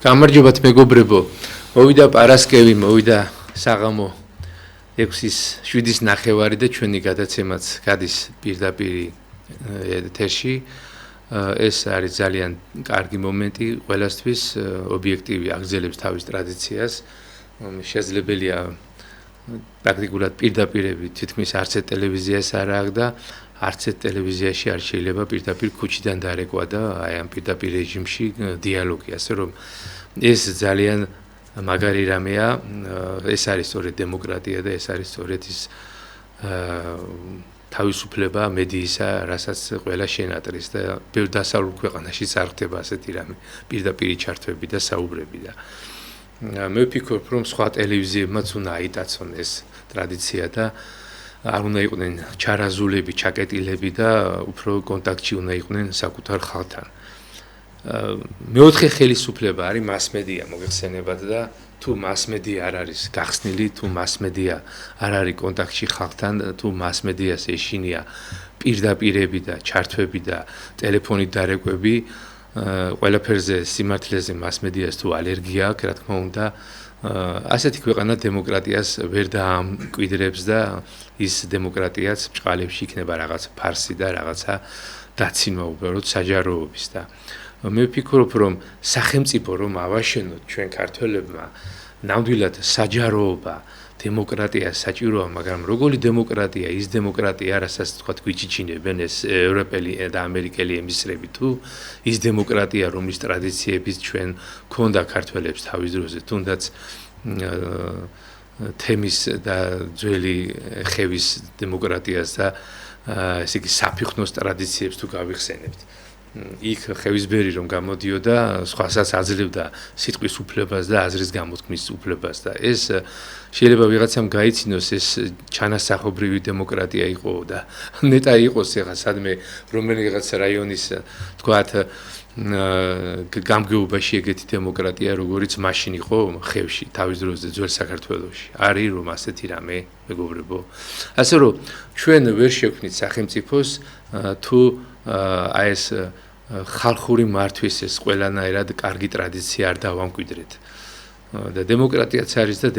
გამარჯობათ მეგობრებო. მოვიდა პარასკევი, მოვიდა საღამო 6-7-ის ნახევარი და ჩვენი გადაცემაც გადის პირდაპირ ეთერში. ეს არის ძალიან კარგი მომენტი ყველასთვის, ობიექტივი აგრძელებს თავის ტრადიციას. შესაძლებელია პრაქტიკულად პირდაპირები თითქმის არც ერთ ტელევიზიას არ აქვს და არც ერთ ტელევიზიაში არ შეიძლება პირდაპირ ქუჩიდან დარეკვა და აი ამ პირდაპირ რეჟიმში დიალოგი, ასე რომ ეს ძალიან მაგარი რამეა, ეს არის სწორედ დემოკრატია და ეს არის სწორედ ის თავისუფლება მედიისა, რასაც ყველა შენატრის და ბევრ დასავლურ ქვეყანაშიც არ ხდება ასეთი რამე, პირდაპირ ჩართვები და საუბრები და მე ვფიქრობ, რომ სხვა ტელევიზიებმაც უნდა აიტაცონ ეს ტრადიცია და არ უნდა იყვნენ ჩარაზულები, ჩაკეტილები და უფრო კონტაქტში უნდა იყვნენ საკუთარ ხალხთან. მეოთხე ხელისუფლება არის მასმედია მოიხსენებათ და თუ მასმედია არ არის გახსნილი, თუ მასმედია არ არის კონტაქტში ხალხთან, თუ მასმედიას ეშინია პირდაპირები და ჩართვები და ტელეფონით დარეკვები, ყველაფერზე სიმართლეზე მასმედიას თუ ალერგია აქვს, რა თქმა უნდა, ასეთი ქვეყანა დემოკრატიას ვერ დაამკვიდრებს და ის დემოკრატიაც ბჭყალებში იქნება რაღაც ფარსი და რაღაცა დაცინვა უბრალოდ საჯაროობის და მე ვფიქრობ, რომ სახელმწიფო რომ ავაშენოთ ჩვენ ქართველებმა, ნამდვილად საჯაროობა, დემოკრატია საჭიროა, მაგრამ როგორი დემოკრატია, ის დემოკრატია, რასაც თქვათ გვიჩიჩინებენ ეს ევროპელი და ამერიკელი ემისრები თუ ის დემოკრატია, რომლის ტრადიციების ჩვენ ქონდა ქართველებს თავის დროზე, თუნდაც თემის და ძველი ხევის დემოკრატიას და ესე იგი საფიხნოს ტრადიციებს თუ გავიხსენებთ. იქ ხევისბერი რომ გამოდიოდა, სხვასაც აძლევდა სიტყვის უფლებას და აზრის გამოთქმის უფლებას და ეს შეიძლება ვიღაცამ გაიცინოს ეს ჩანასახობრივი დემოკრატია იყო და ნეტა იყოს ახლა სადმე რომელიღაც რაიონის თქვათ გამგეობაში ეგეთი დემოკრატია როგორიც მაშინ იყო ხევში თავის დროზე ძველ საქართველოში არის რომ ასეთი რამე მეგობრებო ასე რომ ჩვენ ვერ შევქმნით სახელმწიფოს თუ აი ეს ხალხური მართვის ეს ყველანაირად კარგი ტრადიცია არ დავამკვიდრეთ და დემოკრატიაც არის და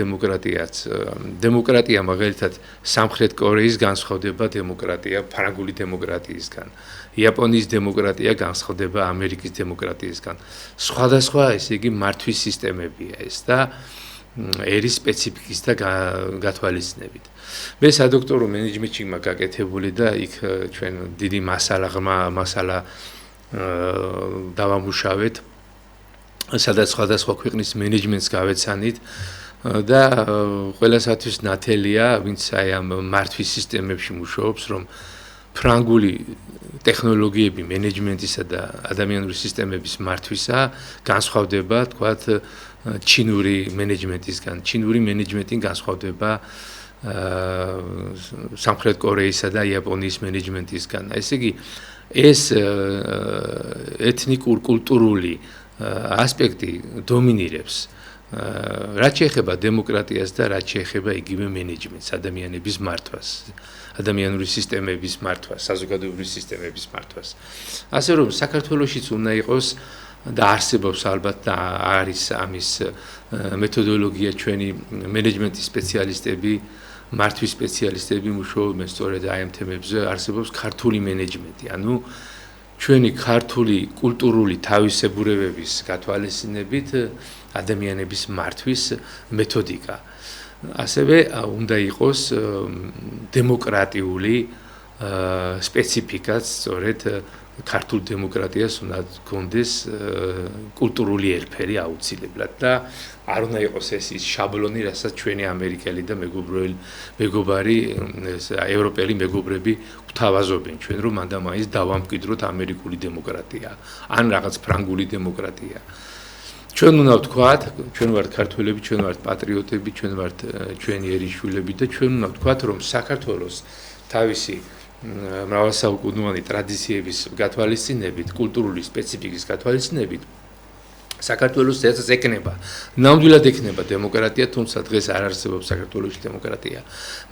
დემოკრატია მაგალითად სამხრეთ კორეის განსხვავდება დემოკრატია ფრანგული დემოკრატიისგან იაპონიის დემოკრატია განსხვავდება ამერიკის დემოკრატიისგან სხვადასხვა ესე იგი მართვის სისტემებია ეს და ერის სპეციფიკის და გათვალისწინებით მე სადოქტორო მენეჯმენტში მაგაკეთებული და იქ ჩვენ დიდი მასალა დავამუშავეთ სადაც სხვადასხვა ქვეყნის მენეჯმენტს გავეცანით და ყველასათვის ნათელია ვინც აი ამ მართვის სისტემებში მუშაობს რომ ფრანგული ტექნოლოგიები მენეჯმენტისა და ადამიანური სისტემების მართვისა განსხვავდება თქვათ ჩინური მენეჯმენტისგან ჩინური მენეჯმენტი განსხვავდება სამხრეთ კორეისა და იაპონიის მენეჯმენტისგან ესე იგი ეს ეთნიკურ კულტურული ასპექტი დომინირებს რაც შეეხება დემოკრატიას და რაც შეეხება იგივე მენეჯმენტს ადამიანების მართვას ადამიანური სისტემების მართვას საზოგადოებრივი სისტემების მართვას ასე რომ საქართველოშიც უნდა იყოს და არსებობს ალბათ და არის ამის მეთოდოლოგია ჩვენი მენეჯმენტის სპეციალისტები მართვის სპეციალისტები მუშაობენ სწორედ აი ამ თემებზე არსებობს ქართული მენეჯმენტი ანუ ჩვენი ქართული კულტურული თავისებურებების გათვალისწინებით ადამიანების მართვის მეთოდიკა ასევე უნდა იყოს დემოკრატიული სპეციფიკაც სწორედ ქართულ დემოკრატიას უნდა გქონდეს კულტურული ერფერი აუცილებლად და არ უნდა იყოს ეს ის შაბლონი, რასაც ჩვენი ამერიკელი და მეგობარი ევროპელი მეგობრები გვთავაზობენ ჩვენ რომ მანდა მაინც დავამკვიდროთ ამერიკული დემოკრატია ან რაღაც ფრანგული დემოკრატია. ჩვენ უნდა ვთქვათ, ჩვენ ვართ ქართველები, ჩვენ ვართ პატრიოტები, ჩვენ ვართ ჩვენი ერისშვილები და ჩვენ უნდა ვთქვათ რომ საქართველოს თავისი მრავალსაუკუნოვანი ტრადიციების გათვალისწინებით, კულტურული სპეციფიკის გათვალისწინებით საქართველოს წესს ეკნება. ნამდვილად ეკნება დემოკრატია, თუმცა დღეს არ არსებობს საქართველოში დემოკრატია.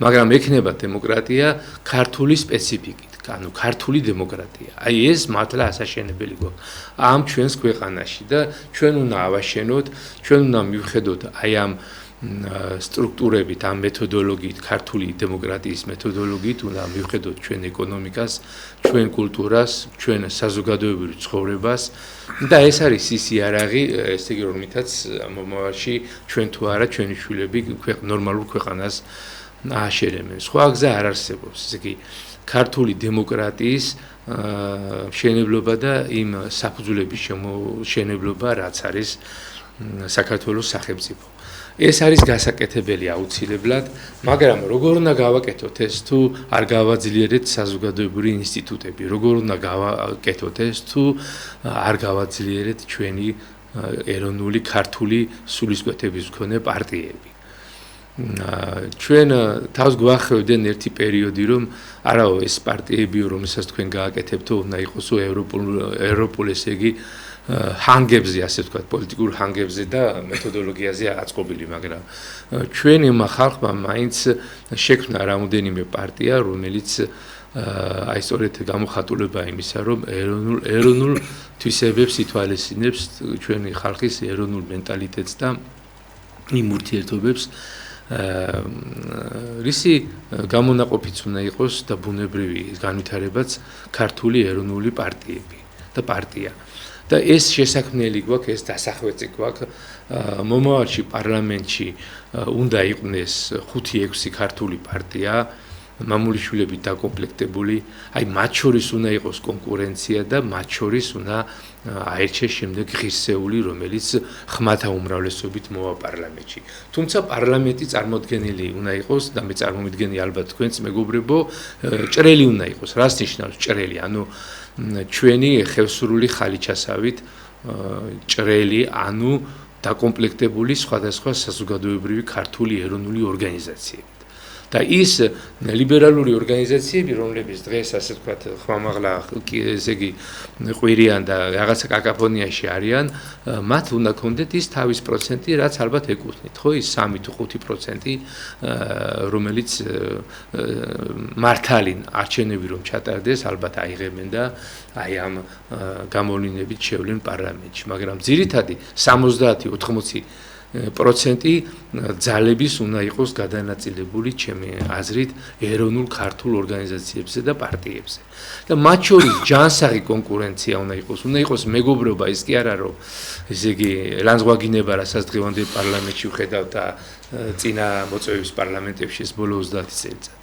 მაგრამ ეკნება დემოკრატია ქართული სპეციფიკით, ანუ ქართული დემოკრატია. აი ეს მართლა ასაშენებელი გვაქვს ამ ჩვენს ქვეყანაში და ჩვენ უნდა ავაშენოთ, ჩვენ უნდა მივხედოთ აი ამ სტრუქტურებით, ამ მეთოდოლოგიით, ქართული დემოკრატიის მეთოდოლოგიით უნდა მივხედოთ ჩვენ ეკონომიკას, ჩვენ კულტურას, ჩვენ საზოგადოებრივ ცხოვრებას და ეს არის ის იარაღი, ესე იგი რომლითაც მომავალში ჩვენ თუ არა ჩვენი შვილები ნორმალურ ქვეყანას ააშენებენ. სხვა გზა არ არსებობს. ესე იგი ქართული დემოკრატიის მშენებლობა და იმ საფუძვლების შემოშენებლობა, რაც არის საქართველოს სახელმწიფო. ეს არის გასაკეთებელი აუცილებლად, მაგრამ როგორ უნდა გავაკეთოთ ეს თუ არ გავაძლიერეთ საზოგადოებრივი ინსტიტუტები, როგორ უნდა გავაკეთოთ ეს თუ არ გავაძლიერეთ ჩვენი ეროვნული ქართული სულისკვეთების მქონე პარტიები. ჩვენ თავს გვახევდნენ ერთი პერიოდი, რომ არაო ეს პარტიები, რომელსაც თქვენ გააკეთებთო, უნდა იყოსო ევროპულ, ესე იგი ჰანგებზე, ასე ვთქვათ, პოლიტიკურ ჰანგებზე და მეთოდოლოგიაზე აწყობილი, მაგრამ ჩვენმა ხალხმა მაინც შექმნა რამოდენიმე პარტია, რომელიც აი სწორედ გამოხატულება იმისა, რომ ეროვნულ თვისებებს ითვალისწინებს ჩვენი ხალხის ეროვნულ მენტალიტეტს და იმ ურთიერთობებს, რისი გამონაყოფიც უნდა იყოს და ბუნებრივი განვითარებაც ქართული ეროვნული პარტიები და პარტია. და ეს შესაქმნელი გვაქვს, ეს დასახვეწი გვაქვს მომავალში პარლამენტში უნდა იყვნენ 5-6 ქართული პარტია, მამულიშვილებით დაკომპლექტებული, აი მათ შორის უნდა იყოს კონკურენცია და მათ შორის უნდა აერჩეს შემდეგ ღირსეული, რომელიც ხმათა უმრავლესობით მოვა პარლამენტში. თუმცა პარლამენტი წარმოდგენილი უნდა იყოს და მე წარმომიდგენი ალბათ თქვენც მეგობრებო, ჭრელი უნდა იყოს. რას ნიშნავს ჭრელი? ანუ ჩვენი ხევსურული ხალიჩასავით ჭრელი, ანუ დაკომპლექტებული სხვადასხვა საზოგადოებრივი ქართული ეროვნული ორგანიზაციებით. და ის ლიბერალური ორგანიზაციები, რომლებიც დღეს ასე ვთქვათ, ხმამაღლა, ესე იგი, ყვირიან და რაღაცა კაკაფონიაში არიან, მათ უნდა ქონდეთ ის თავის პროცენტი, რაც ალბათ ეკუთვნით, ხო, ის 3 თუ 5%, რომელიც მართალი არჩევნები რომ ჩატარდეს, ალბათ აიღებენ და აი ამ გამოვლინებით შევლენ პარლამენტში, მაგრამ ძირითადი 70-80% ძალების უნდა იყოს გადანაწილებული ჩემი აზრით ეროვნულ ქართულ ორგანიზაციებზე და პარტიებზე. და მათ შორის ჯანსაღი კონკურენცია უნდა იყოს მეგობრობა, ის კი არა რომ ესე იგი ლანძღვაგინება, რასაც დღევანდელ პარლამენტში ვხედავთ და წინა მოწვევის პარლამენტებში ეს ბოლო 30 წელიწადი.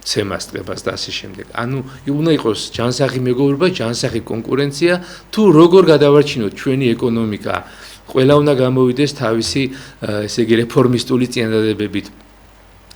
სემასტრებას და ასე შემდეგ. ანუ უნდა იყოს ჯანსაღი მეგობრობა, ჯანსაღი კონკურენცია, თუ როგორ გადავარჩინოთ ჩვენი ეკონომიკა, ყველა უნდა გამოვიდეს თავისი, ესე იგი, რეფორმისტული წინადადებებით.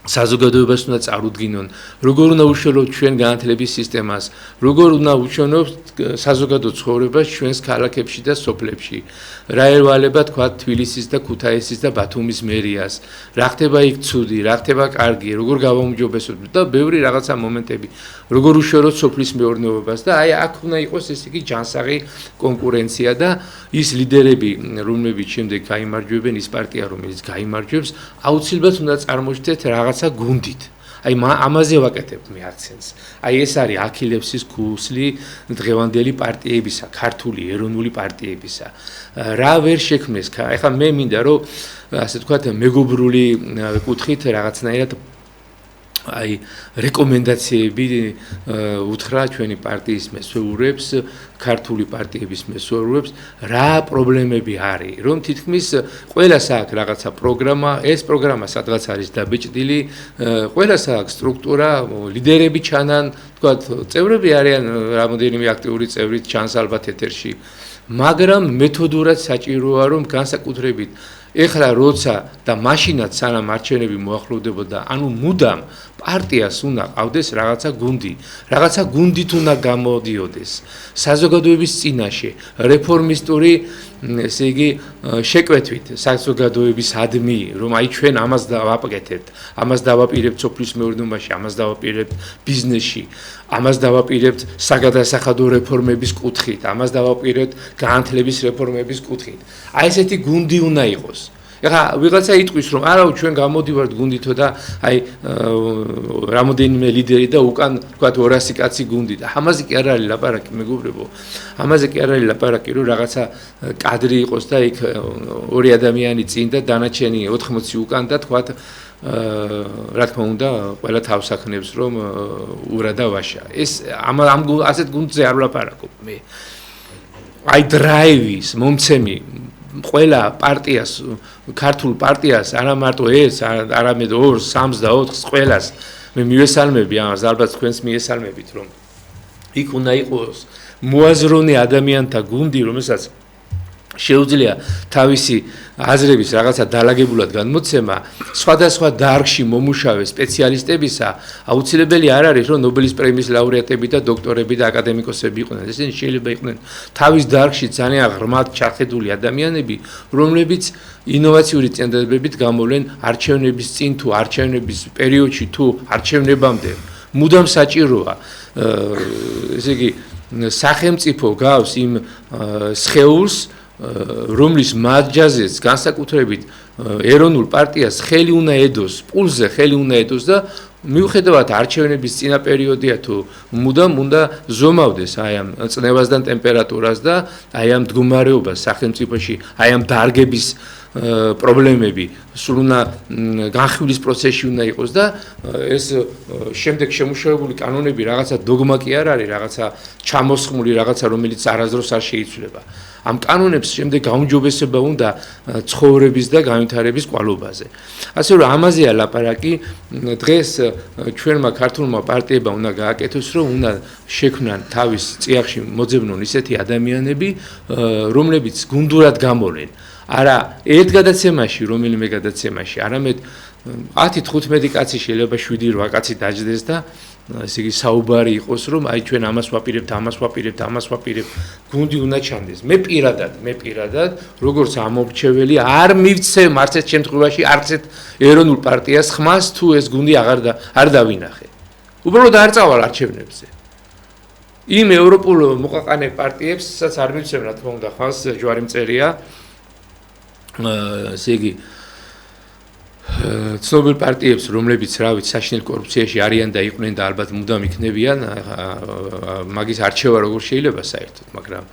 საზოგადოებას უნდა წარუდგინონ, როგორ უნდა უშუალოთ ჩვენ განათლების სისტემას, როგორ უნდა უშუალოთ საზოგადო ცხოვრებას ჩვენს ქალაქებში და სოფლებში. რა ერვალება თქვა თბილისის და ქუთაისის და ბათუმის მერიას, რა ხდება იქ ცუდი, რა ხდება კარგი, როგორ გავაუმჯობესოთ და ბევრი რაღაცა მომენტები, როგორ უშუალოთ სოფლის მეურნეობას და აი აქ უნდა იყოს ესე იგი ჯანსაღი კონკურენცია და ის ლიდერები, რომლებიც შემდეგ გაიმარჯვებენ, ის პარტია, რომელიც გაიმარჯვებს, აუცილებლად უნდა წარმოჩნდეთ რაღაცა გუნდით. აი ამაზე ვაკეთებ მე აქცენტს. აი ეს არის აქილევსის ქუსლი დღევანდელი პარტიებისა, ქართული ეროვნული პარტიებისა. რა ვერ შექმნეს? ეხლა მე მინდა რომ ასე ვთქვათ მეგობრული კუთხით რაღაცნაირად აი რეკომენდაციები უთხრა ჩვენი პარტიის მესვეურებს, ქართული პარტიების მესვეურებს, რა პრობლემები არის, რომ თითქმის ყველას აქვს რაღაცა პროგრამა, ეს პროგრამა სადღაც არის დაბეჭდილი, ყველას აქვს სტრუქტურა, ლიდერები ჩანან, თქვათ, წევრები არიან, რამოდენიმე აქტიური წევრი ჩანს ალბათ ეთერში, მაგრამ მეთოდურად საჭიროა რომ განსაკუთრებით ეხლა როცა და მაშინაც სანამ არჩევნები მოახლოვდებოდა, ანუ მუდამ პარტიას უნდა ყავდეს რაღაცა გუნდი, რაღაცა გუნდით უნდა გამოდიოდეს საზოგადოების წინაშე, რეფორმისტური, ესე იგი, შეკვეთვით საზოგადოების ადმი, რომ აი ჩვენ ამას დავაპკეთებთ, ამას დავაპირებთ სოფლის მეურნეობაში, ამას დავაპირებთ ბიზნესში, ამას დავაპირებთ საგადასახადო რეფორმების კუთხით, ამას დავაპირებთ განათლების რეფორმების კუთხით. აი ესეთი გუნდი უნდა იყოს. ეხლა ვიღაცა იტყვის რომ არა ჩვენ გამოდივართ გუნდითო და აი რამოდენიმე ლიდერი და უკან თქვა 200 კაცი გუნდი და ამაზე კი არ არის ლაპარაკი მეგობრებო ამაზე კი არ არის ლაპარაკი რომ რაღაცა კადრი იყოს და იქ ორი ადამიანი წინ და დანარჩენი 80 უკან და თქვა რა თქმა უნდა ყველა თავს ახნევს რომ ურა და ვაშა ეს ამ ასეთ გუნდზე არ ვლაპარაკობ მე აი დრაივის მომცემი ყველა პარტიას ქართულ პარტიას არა მარტო ეს არამედ 2, 3 და 4 ყველას მე მივესალმები ამას ალბათ თქვენს მიესალმებით რომ იქ უნდა იყოს მოაზროვნე ადამიანთა გუნდი რომელსაც შეუძლია თავისი აზრების რაღაცა დალაგებულად განმოცემა სხვადასხვა დარგში მომუშავე სპეციალისტებისა აუცილებელი არ არის რომ ნობელის პრემიის ლაურეატები და დოქტორები და აკადემიკოსები იყვნენ ესენი შეიძლება იყვნენ თავის დარგში ძალიან ღრმად ჩახედული ადამიანები რომლებიც ინოვაციური წინადადებებით გამოვლენ არჩევნების წინ თუ არჩევნების პერიოდში თუ არჩევნებამდე მუდამ საჭიროა ესე იგი სახელმწიფო გავს იმ სხეულს რომლის მადჯაზეც განსაკუთრებით ეროვნულ პარტიას ხელი უნდა ედოს, პულზე ხელი უნდა ედოს და მიუხედავად არჩევნების წინა პერიოდია თუ მუდამ უნდა ზომავდეს აი ამ წნევასთან ტემპერატურას და აი ამ მდგომარეობას სახელმწიფოში, აი ამ დარგების პრობლემები სულ უნდა განხილვის პროცესში უნდა იყოს და ეს შემდეგ შემუშავებული კანონები რაღაცა დოგმა კი არ არის, რაღაცა ჩამოსხმული რაღაცა რომელიც არასდროს არ შეიცვლება. ამ კანონებს შემდეგ გაუმჯობესება უნდა ცხოვრების და განვითარების კვალობაზე. ასე რომ ამაზეა ლაპარაკი დღეს ჩვენმა ქართულმა პარტიებმა უნდა გააკეთოს რომ უნდა შექმნან თავის წიაღში მოძებნონ ისეთი ადამიანები რომლებიც გუნდურად გამოვლენ არა ერთ გადაცემაში რომელიმე გადაცემაში არამედ 10-15 კაცი შეიძლება 7-8 კაცი დაждდეს და ესე იგი საუბარი იყოს რომ აი ჩვენ ამას ვაპირებთ გუნდი უნდა ჩანდეს მე პირადად როგორც ამორჩეველი არ მივცემ არც ერთ შემთხვევაში არც ერთ ეროვნულ პარტიას ხმას თუ ეს გუნდი არ დავინახე უბრალოდ არ წავალ არჩევნებზე იმ ევროპულ მოყაყანე პარტიებსაც არ მივცემ რა თქმა უნდა ხმას ჯვარი მწერია ესე იგი ცნობილ პარტიებს რომლებიც რა ვიცი საშინელ კორუფციაში არიან და იყვნენ და ალბათ მუდამ იქნებიან მაგის არჩევა როგორ შეიძლება საერთოდ მაგრამ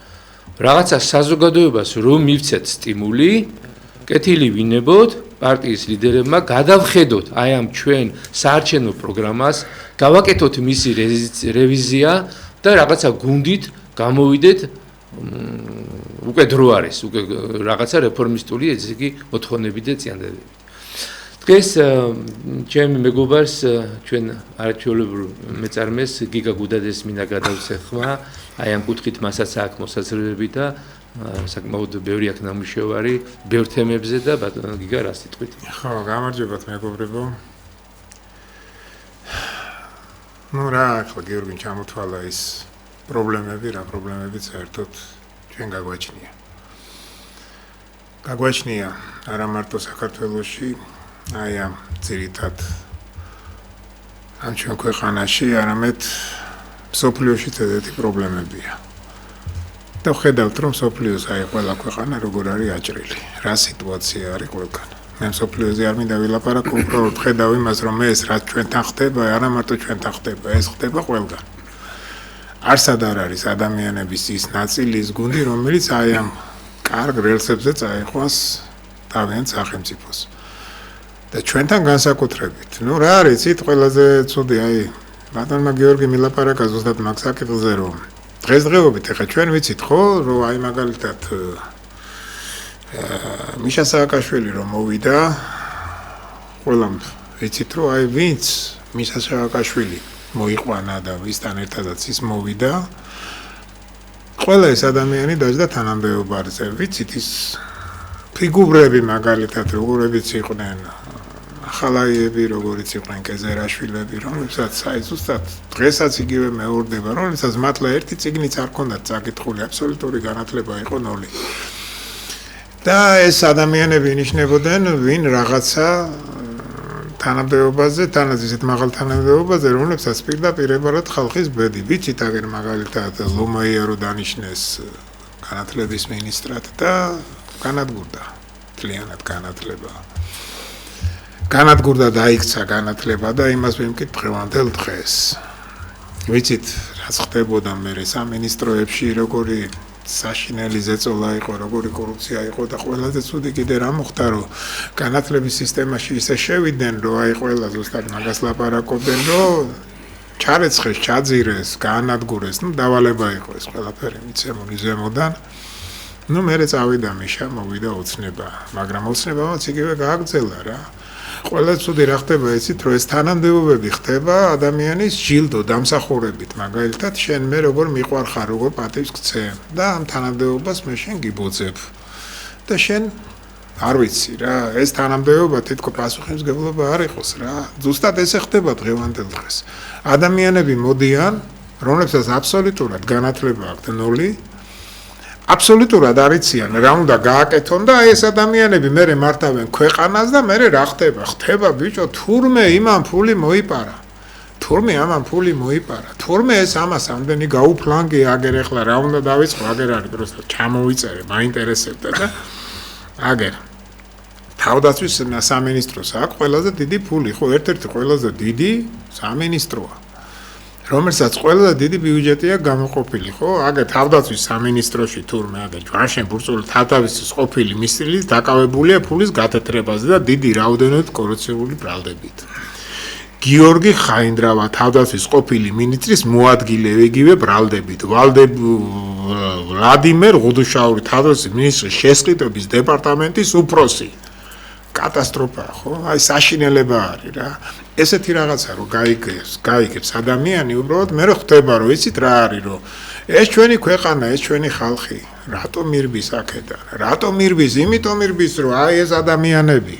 რაღაცა საზოგადოებას რომ მივცეთ სტიმული კეთილი ვინებოთ პარტიის ლიდერებმა გადავხედოთ აი ამ ჩვენ საარჩევნო პროგრამას გავაკეთოთ მისი რევიზია და რაღაცა გუნდით გამოვიდეთ უკვე დრო არის უკვე რაღაცა რეფორმისტული ესე იგი მოთხოვნები და წინადადებები დღეს ჩემი მეგობარს ჩვენ არაჩვეულებრივ მეწარმეს გიგა გუდადეს მინდა გადავცე ხმა აი ამ კუთხით მასაც აქვს მოსაზრებები და საკმაოდ ბევრი აქვს ნამუშევარი ბევრ თემებზე და ბატონო გიგა რა სიტყვით ხო გამარჯობათ მეგობრებო ну რა ახლა გიორგი ჩამოთვალა ის პრობლემები რა პრობლემები საერთოდ ჩვენ გაგვაჩნია არა მარტო საქართველოში აი ამ ძირითად ამ ჩვენ ქვეყანაში არამედ სოფლიოშიც ესეთი პრობლემებია და ხედავთ რომ სოფლიოს აი ყველა ქვეყანა როგორ არის აჭრილი რა სიტუაცია არის ყველგან მე სოფლიოზე არ მინდა ვილაპარაკო უბრალოდ ხედავ იმას რომ ეს რაც ჩვენთან ხდება არა მარტო ჩვენთან ხდება ეს ხდება ყველგან არსად არ არის ადამიანების ის ნაწილი ის გუნდი რომელიც აი ამ კარგ რელსებზე წაიყვანს თავიანთ სახელმწიფოს და ჩვენთან განსაკუთრებით. ნუ რა არის იცით ყველაზე ცუდი აი ბატონმა გიორგი მილაპარაკა ზუსტად მაგ საკითხზე რომ დღესდღეობით ახლა ჩვენ ვიცით ხო რომ აი მაგალითად მიშა სააკაშვილი რომ მოვიდა ყველამ ვიცით რომ აი ვინც მიშა სააკაშვილი მოიყვანა და ვისთან ერთადაც ის მოვიდა ყველა ეს ადამიანი დაждდა თანამდებობაზე ვიცით ის ფიგურები მაგალითად როგორებიც იყვნენ ხალაიები როგორიც იყვნენ კეზერაშვილები რომლებსაც აი ზუსტად დღესაც იგივე მეორდება რომლებსაც მართლა ერთი წიგნიც არ ქონდათ წაკითხული აბსოლუტური განათლება იყო 0 და ეს ადამიანები ინიშნებოდნენ ვინ რაღაცა თანამდებობაზე თანაც ისეთ მაღალ თანამდებობაზე რომლებსაც პირდაპირებად ხალხის ბედი ვიცით აგერ მაგალითად ლომაია რო დანიშნეს განათლების მინისტრად და განადგურდა მთლიანად განათლება. განადგურდა დაიქცა განათლება და იმას ვიმკით დღევანდელ დღეს. ვიცით, რაც ხდებოდა მერე სამინისტროებში, როგორი საშინელი ზეწოლა იყო, როგორი კორუფცია იყო და ყველაზე ცუდი კიდე რა მოხდა, რომ განათლების სისტემაში ისე შევიდნენ, რომ აი ყველა ზუსტად მაგას ლაპარაკობდნენ, რომ ჩარეცხეს, ჩაძირეს, განადგურეს, დავალება იყო ეს ყველაფერი მიცემული ზემოდან. მერე წავიდა მიშა, მოვიდა ოცნება, მაგრამ ოცნებამაც იგივე გააგრძელა რა. ყველა ცუდი რა ხდება იცით, რომ ეს თანამდებობები ხდება ადამიანის ჯილდო დამსახურებით, მაგალითად შენ მე როგორ მიყვარხარ, როგორ პატივს გცე და ამ თანამდებობას მე შენ გიბოძებ. და შენ არ ვიცი რა, ეს თანამდებობა თითქო პასუხისმგებლობა არ იყოს რა. ზუსტად ესე ხდება დღევანდელ დღეს. ადამიანები მოდიან, რომლებსაც აბსოლუტურად განათლება აქვთ 0, აბსოლუტურად არიციან რა უნდა გააკეთონ და აი ეს ადამიანები მერე მართავენ ქვეყანას და მერე რა ხდება? ხდება ბიჭო, თურმე იმან ფული მოიპარა. თურმე ამან ფული მოიპარა. თურმე ეს ამას ამდენი გაუფლანგი აგერ ახლა რა უნდა დავიწყო, აგერ არის პროსტა ჩამოვიწერე, მაინტერესებდა და აგერ. თავდაცვის სამინისტროს აქვს ყველაზე დიდი ფული, ხო, ერთ-ერთი ყველაზე დიდი სამინისტროა. რომელსაც ყველაზე დიდი ბიუჯეტია გამოყოფილი, ხო? აგერ თავდაცვის სამინისტროში თურმე აგერ ჯვარშენ ბურწული თავდაცვის ყოფილი მისლის დაკავებულია ფულის გათეთრებაზე და დიდი რაოდენობით კორუფციული ბრალდებით. გიორგი ხაინდრავა თავდაცვის ყოფილი მინისტრის მოადგილე იგივე ბრალდებით. ვლადიმერ ღუდუშაური თავდაცვის მინისტრის შესყიდვების დეპარტამენტის უფროსი. კატასტროფა, ხო? აი საშინელება არის რა. ესეთი რაღაცა რომ გაიგებს ადამიანი უბრალოდ მე რო ხდება რომ იცით რა არის რომ ეს ჩვენი ქვეყანა, ეს ჩვენი ხალხი, რატომ მირბის აქედან? რატომ მირბის? იმიტომ მირბის რომ აი ეს ადამიანები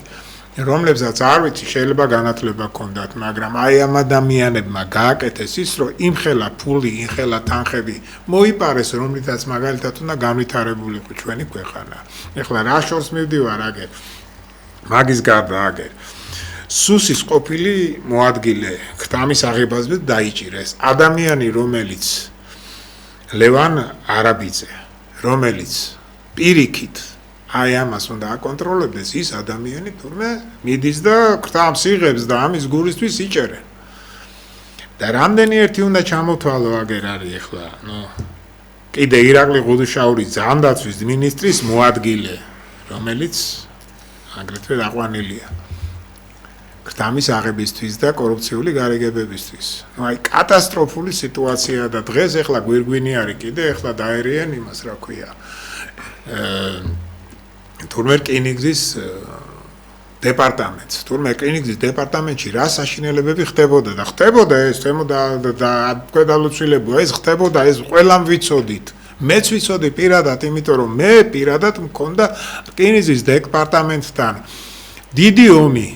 რომლებსაც არ ვიცი შეიძლება განათლება ჰქონდათ, მაგრამ აი ამ ადამიანებმა გააკეთეს ის რომ იმხელა ფული, იმხელა თანხები მოიპარეს, რომლითაც მაგალითად უნდა განვითარებული იყო ჩვენი ქვეყანა. ეხლა რა შორს მივდივარ აგერ მაგის გარდა აგერ სუსის ყოფილი მოადგილე ქთამის აღებაზე დაიჭირეს ადამიანი რომელიც ლევან არაბიძე რომელიც პირიქით აი ამას უნდა აკონტროლებდეს ის ადამიანი თურმე მიდის და ქთამს იღებს და ამის გურისთვის იჭერენ და რამდენი ერთი უნდა ჩამოთვალო აგერ არის ეხლა კიდე ირაკლი ღუდუშაური ძალდაცვის მინისტრის მოადგილე რომელიც აგრეთვე დაყვანილია ქთამის აღებისთვის და კორუფციული გარიგებებისთვის. აი კატასტროფული სიტუაცია და დღეს ეხლა გვირგვინი არის კიდე ეხლა დაერიან იმას რა ქვია. თურმე რკინიგზის დეპარტამენტს. თურმე რკინიგზის დეპარტამენტში რა საშინელებები ხდებოდა და ხდებოდა ეს თემოდა და ქვედალოცვილებო ეს ხდებოდა ეს ყველამ ვიცოდით. მეც ვიცოდი პირადად, იმიტომ რომ მე პირადად მქონდა რკინიგზის დეპარტამენტთან დიდი ომი.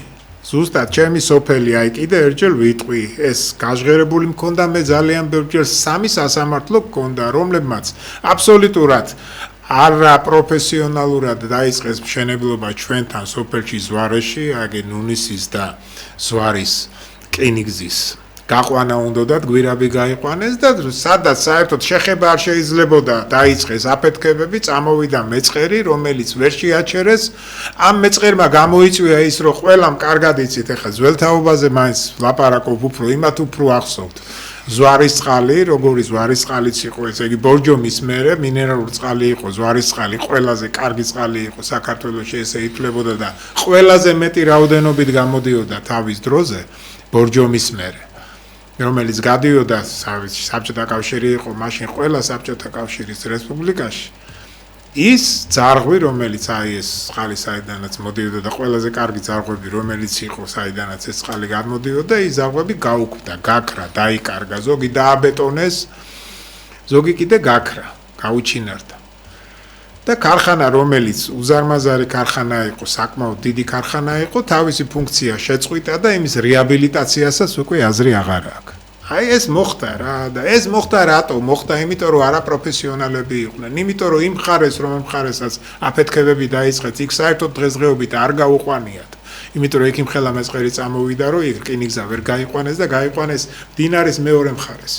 ზუსტად ჩემი სოფელი აი კიდე ერთხელ ვიტყვი ეს გაჟღერებული მქონდა მე ძალიან ბევრჯერ 3 სასამართლო მქონდა რომლებმაც აბსოლუტურად არა პროფესიონალურად დაიწყეს მშენებლობა ჩვენთან სოფელში ზვარეში აგე ნუნისის და ზვარის რკინიგზის გაყვანა უნდათ გვირაბი გაიყვანეს და სადაც საერთოდ შეხება არ შეიძლებოდა დაიწყეს აფეთქებები წამოვიდა მეწყერი რომელიც ვერ შეაჩერეს ამ მეწყერმა გამოიწვია ის რომ ყველამ კარგად იცით ეხლა ძველთაობაზე მაინც ლაპარაკობ უფრო იმათ უფრო ახსოვთ ზვარის წყალი როგორი ზვარის წყალიც იყო ესე იგი ბორჯომის მერე მინერალური წყალი იყო ზვარის წყალი ყველაზე კარგი წყალი იყო საქართველოში ესე ითვლებოდა და ყველაზე მეტი რაოდენობით გამოდიოდა თავის დროზე ბორჯომის მერე რომელიც გადიოდა საბჭოთა კავშირი იყო მაშინ ყველა საბჭოთა კავშირის რესპუბლიკაში ის ძარღვი რომელიც აი ეს წყალი საიდანაც მოდიოდა და ყველაზე კარგი ძარღვები რომელიც იყო საიდანაც ეს წყალი გადმოდიოდა ის ძარღვები გაუქმდა გაქრა დაიკარგა ზოგი დააბეტონეს ზოგი კიდე გაქრა გაუჩინარდა და ქარხანა რომელიც უზარმაზარი ქარხანა იყო საკმაოდ დიდი ქარხანა იყო თავისი ფუნქცია შეწყვიტა და იმის რეაბილიტაციასაც უკვე აზრი აღარ აქვს აი ეს მოხდა რა და ეს მოხდა რატო მოხდა იმიტომ რომ არაპროფესიონალები იყვნენ იმიტომ რომ იმ მხარეს რომ მხარესაც აფეთქებები დაიწყეთ იქ საერთოდ დღესდღეობით არ გაუყვანიათ იმიტომ რომ იქ იმხელა მეწყერი წამოვიდა რომ იქ რკინიგზა ვერ გაიყვანეს და გაიყვანეს დინარის მეორე მხარეს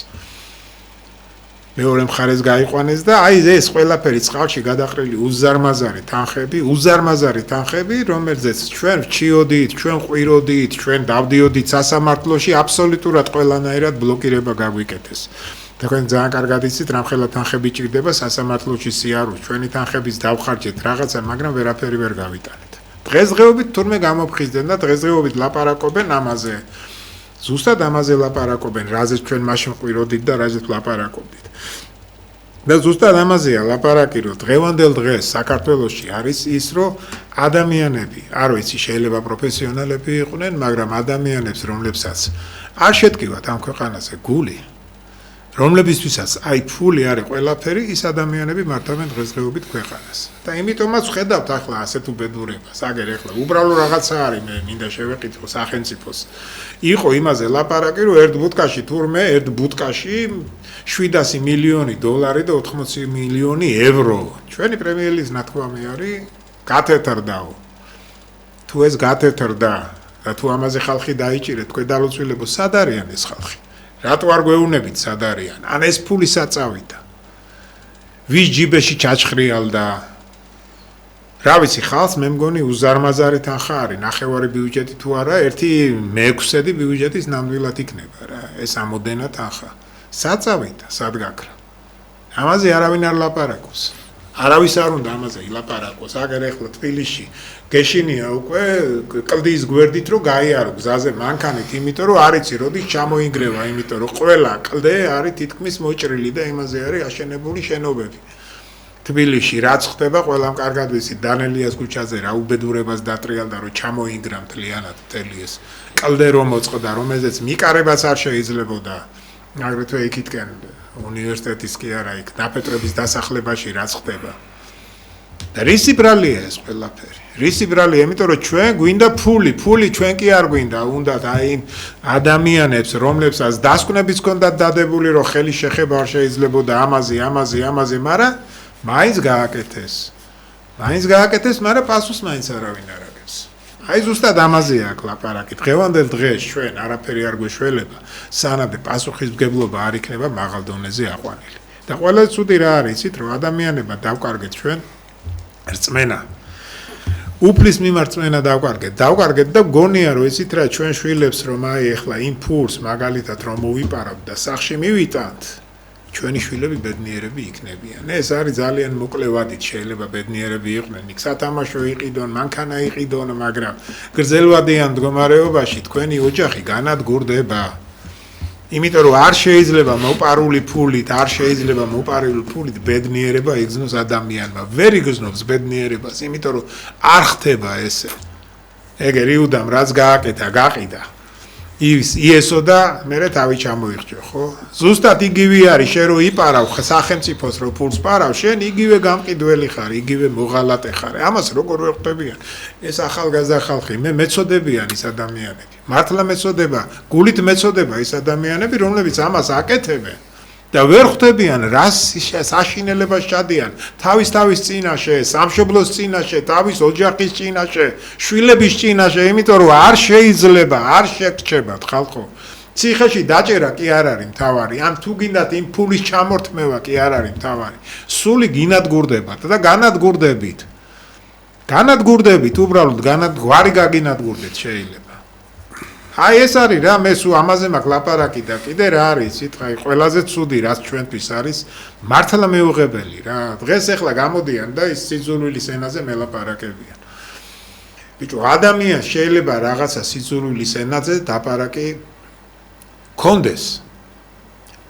მეორე მხარეს გაიყვანეს და აი ეს ყველაფერი წყალში გადაყრილი უზარმაზარი თანხები, რომელზეც ჩვენ ვჩიოდით, ჩვენ ყვიროდით, ჩვენ დავდიოდით სასამართლოში, აბსოლუტურად ყველანაირად ბლოკირება გაგვიკეთეს. თქვენ ძალიან კარგად იცით, რამხელა თანხები ჭირდება სასამართლოში სიარულს, ჩვენი თანხების დავხარჯეთ რაღაცა, მაგრამ ვერაფერი ვერ გავიტანეთ. დღესდღეობით თურმე გამოფხიზდნენ და დღესდღეობით ლაპარაკობენ ამაზე. ზუსტად ამაზე ლაპარაკობენ, რაზეც ჩვენ მაშინ ყვიროდით და რაზეც ლაპარაკობდით. და ზუსტად ამაზეა ლაპარაკი, რომ დღევანდელ დღეს საქართველოში არის ის, რომ ადამიანები, არ ვიცი, შეიძლება პროფესიონალები იყვნენ, მაგრამ ადამიანებს, რომლებსაც არ შედგივათ ამ ქვეყანაზე გული, რომლებისთვისაც აი ფული არის ყველაფერი, ის ადამიანები მართავენ დღესდღეობით ქვეყანას. და იმიტომაც ვხედავთ ახლა ასეთ უბედურებას. აგერ ახლა უბრალო რაღაცა არის, მე მინდა შევეკითხო სახელმწიფოს. იყო იმაზე ლაპარაკი, რომ ერთ ბუტკაში თურმე, ერთ ბუტკაში 700 მილიონი დოლარი და 80 მილიონი ევრო. ჩვენი პრემიერლის ნათქვამი არის გათეთრდაო. თუ ეს გათეთრდა და თუ ამაზე ხალხი დაიჭირეთ, თქვენ დალოცვილებო, სად არიან ეს ხალხი? რატო არ გვეუბნებით სად არიან? ან ეს ფული საწავიდა. ვის ჯიბეში ჩაჩხრიალდა? რა ვიცი, ხალხს მე მგონი უზარმაზარი თანხა არის, ნახევარი ბიუჯეტი თუ არა, 1/6 ბიუჯეტის ნამდვილად იქნება რა, ეს ამოდენა თანხა. საწავიდა, სად გაქრა? ამაზე არავინ არ ლაპარაკობს. არავის არ უნდა ამაზე ილაპარაკოს. აგერ ახლა თბილისში გეშინია უკვე კლდის გვერდით რომ გაიარო გზაზე მანქანით, იმიტომ რომ არ იცი როდის ჩამოინგრევა, იმიტომ რომ ყველა კლდე არის თითქმის მოჭრილი და იმაზე არის აშენებული შენობები. თბილისში რაც ხდება, ყველამ კარგად ვიცით, დანელიას ქუჩაზე რა უბედურებას დატრიალდა, რომ ჩამოინგრა მთლიანად მთელი ეს კლდე რომ მოწყდა, რომელზეც მიკარებაც არ შეიძლებოდა. აგრეთვე იქითკენ უნივერსიტეტის კი არა იქ დაფეტრების დასახლებაში რაც ხდება. და რისი ბრალია ეს ყველაფერი? რისი ბრალია? იმიტომ რომ ჩვენ გვინდა ფული ჩვენ კი არ გვინდა, უნდათ აი ადამიანებს, რომლებსაც დასკვნებიც ჰქონდათ დადებული, რომ ხელი შეხება არ შეიძლებოდა ამაზე, მაგრამ მაინც გააკეთეს, მაგრამ პასუხს მაინც არავინ არ აგებს. აი ზუსტად ამაზეა აქ ლაპარაკი. დღევანდელ დღეს ჩვენ არაფერი არ გვეშველება, სანამ პასუხისმგებლობა არ იქნება მაღალ დონეზე აყვანილი. და ყველაზე ცუდი რა არის, იცით, რომ ადამიანებმა დავკარგეთ ჩვენ რწმენა. უფლის მიმართ რწმენა დავკარგეთ და გონია რომ იცით რა, ჩვენ შვილებს რომ აი ეხლა იმ ფულს მაგალითად რომ მოვიპარავთ და სახში მივიტანთ, ჩვენი შვილები ბედნიერები იქნებიან. ეს არის ძალიან მოკლე ვადით, შეიძლება ბედნიერები იყვნენ, იქ სათამაშო იყიდონ, მანქანა იყიდონ, მაგრამ გრძელვადიან მდგომარეობაში თქვენი ოჯახი განადგურდება. იმიტომ რომ არ შეიძლება მოპარული ფულით ბედნიერება იგრძნოს ადამიანმა. ვერ იგრძნობს ბედნიერებას, იმიტომ რომ არ ხდება ესე. ეგერ იუდამ რაც გააკეთა, გაყიდა. იესო და მერე თავი ჩამოიხჭო, ხო? ზუსტად იგივე არის, შენ რო იპარავ სახელმწიფოს რო ფულს პარავ, შენ იგივე გამყიდველი ხარ, იგივე მოღალატე ხარ. ამას როგორ ვეხვდებიან? ეს ახალგაზრდა ხალხი, მე მეწოდებიან ის ადამიანები. მართლა მეწოდება, გულით მეწოდება ის ადამიანები, რომლებიც ამას აკეთებენ. და ვერ ხვდებიან რას საშინელებას ჩადიან თავის წინაშე, სამშობლოს წინაშე, თავის ოჯახის წინაშე, შვილების წინაშე, იმიტომ რომ არ შეიძლება, არ შეგრჩებათ ხალხო. ციხეში დაჭერა კი არ არის მთავარი, ან თუ გინდათ იმ ფულის ჩამორთმევა კი არ არის მთავარი. სული გინადგურდებათ და განადგურდებით, უბრალოდ გვარი გაგინადგურდეთ შეიძლება. აი ეს არის რა, მე სულ ამაზე მაქვს ლაპარაკი და კიდე რა არის, სიტყვი ყველაზე ცუდი რაც ჩვენთვის არის, მართლა მეუღებელი რა. დღეს ახლა გამოდიან და ის სიძულვილის ენაზე მელაპარაკებიან. ბიჭო, ადამიანს შეიძლება რაღაცა სიძულვილის ენაზე დაპარაკი კონდეს.